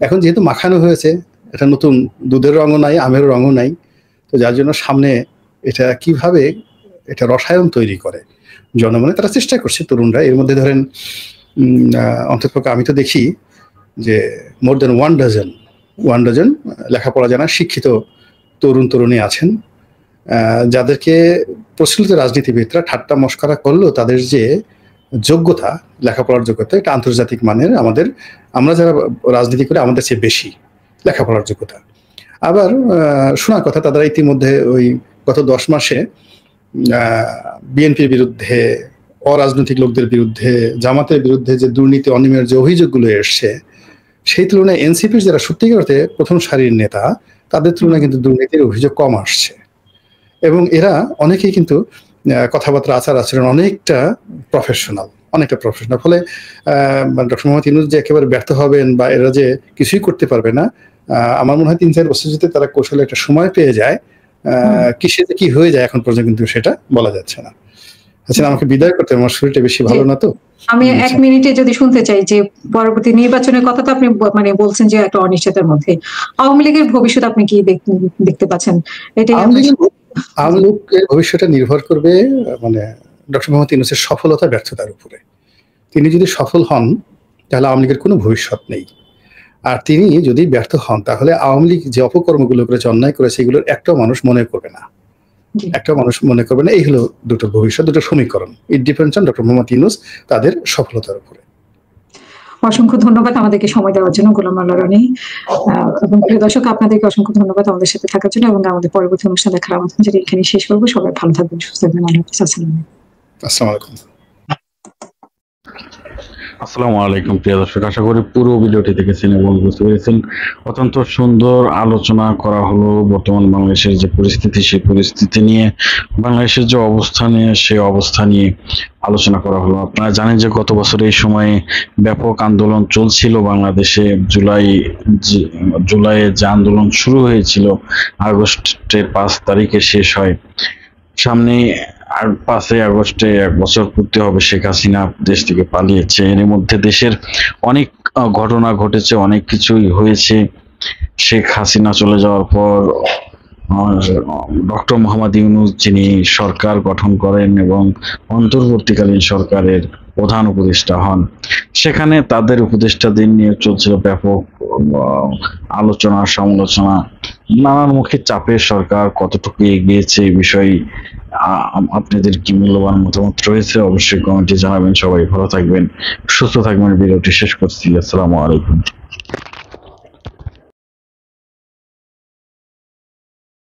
এখন যেহেতু মাখানো হয়েছে, এটা নতুন দুধের রঙও নাই, আমের রঙও নাই, তো যার জন্য সামনে এটা কিভাবে এটা রসায়ন তৈরি করে জনমনে তারা চেষ্টা করছে তরুণরা। এর মধ্যে ধরেন অন্ততপক্ষে আমি তো দেখি যে মোর দেন 1 ডজন লেখাপড়া জানা শিক্ষিত তরুণী আছেন, যাদেরকে প্রচলিত রাজনীতিবিদরা ঠাট্টা মস্করা করলেও তাদের যে যোগ্যতা, লেখাপড়ার যোগ্যতা, এটা আন্তর্জাতিক মানের। আমরা যারা রাজনীতি করি আমাদের চেয়ে বেশি লেখাপড়ার যোগ্যতা। আবার শোনার কথা, তারা ইতিমধ্যে ওই গত 10 মাসে বিএনপির বিরুদ্ধে, অরাজনৈতিক লোকদের বিরুদ্ধে, জামাতের বিরুদ্ধে যে দুর্নীতি অনিয়মের যে অভিযোগগুলো এসছে, সেই তুলনায় এনসিপির যারা সত্যিকারতে প্রথম সারির নেতা, তাদের তুলনায় কিন্তু দুর্নীতির অভিযোগ কম আসছে। এবং এরা অনেকেই কিন্তু কথাবার্তা, আচার আচরণ অনেকটা প্রফেশনাল। ফলে ডক্টর মোহাম্মদ ইউনূস যে একেবারে ব্যর্থ হবেন বা এরা যে কিছুই করতে পারবে না, আমার মনে হয় 3-4 বছর যদি তারা কৌশলে একটা সময় পেয়ে যায়, কিসে কি হয়ে যায় এখন পর্যন্ত কিন্তু সেটা বলা যাচ্ছে না। আচ্ছা, আমাকে বিদায় করতে, আমার শরীরটা বেশি ভালো না। তো আমি 1 মিনিটে যদি শুনতে চাই যে পরবর্তী নির্বাচনের কথা তো আপনি মানে বলছেন যে একটা অনিশ্চয়তার মধ্যে আওয়ামী লীগের ভবিষ্যৎ আপনি কি দেখতে পাচ্ছেন? আওয়ামী লীগের ভবিষ্যৎটা নির্ভর করবে মানে ডক্টর মোহাম্মদ ইউনূসের সফলতা ব্যর্থতার উপরে। তিনি যদি সফল হন তাহলে আওয়ামী লীগের কোনো ভবিষ্যৎ নেই। আর তিনি যদি ব্যর্থ হন তাহলে আওয়ামী লীগ যে অপকর্মগুলো করেছে, অন্যায় করেছে, এগুলোর একটাও মানুষ মনে করবে না। এই হলো দুটো ভবিষ্যৎ, দুটো সমীকরণ। It depends on doctor Mohammad Yunus, তাদের সফলতার উপরে। অসংখ্য ধন্যবাদ আমাদেরকে সময় দেওয়ার জন্য গোলাম মাওলা রনি। এবং প্রিয় দর্শক, আপনাদেরকে অসংখ্য ধন্যবাদ আমাদের সাথে থাকার জন্য। এবং আমাদের পরবর্তী অনুষ্ঠান দেখার আমন্ত্রণ জানিয়ে এখানে শেষ করবো। সবাই ভালো থাকবেন, সুস্থ থাকবেন। আসসালামু আলাইকুম। আসসালামু আলাইকুম প্রিয় দর্শক, আশা করি পুরো ভিডিওটি দেখেছেন এবং বুঝতে পেরেছেন। অত্যন্ত সুন্দর আলোচনা করা হলো বর্তমান বাংলাদেশের যে পরিস্থিতি, সেই পরিস্থিতি নিয়ে, বাংলাদেশের যে অবস্থা নিয়ে, সেই অবস্থা নিয়ে আলোচনা করা হলো। আপনারা জানেন যে গত বছর এই সময়ে ব্যাপক আন্দোলন চলছিল বাংলাদেশে। জুলাইয়ে যে আন্দোলন শুরু হয়েছিল আগস্টের 5 তারিখে শেষ হয়। সামনে আর 5 আগস্টে 1 বছর পূর্তি হবে শেখ হাসিনা দেশ থেকে পালিয়েছে। এর মধ্যে দেশের অনেক ঘটনা ঘটেছে, অনেক কিছুই হয়েছে। শেখ হাসিনা চলে যাওয়ার পর ডক্টর মোহাম্মদ ইউনূস যিনি সরকার গঠন করেন এবং অন্তর্বর্তীকালীন সরকারের প্রধান উপদেষ্টা হন, সেখানে তাদের উপদেষ্টাদের নিয়ে চলছিল ব্যাপক আলোচনা সমালোচনা, নানানমুখী চাপের সরকার কতটুকু এগিয়েছে এই বিষয়ে আপনাদের কি মূল্যবান মতামত রয়েছে অবশ্যই কমেন্টে জানাবেন। সবাই ভালো থাকবেন, সুস্থ থাকবেন। ভিডিওটি শেষ করছি। আসসালামু আলাইকুম।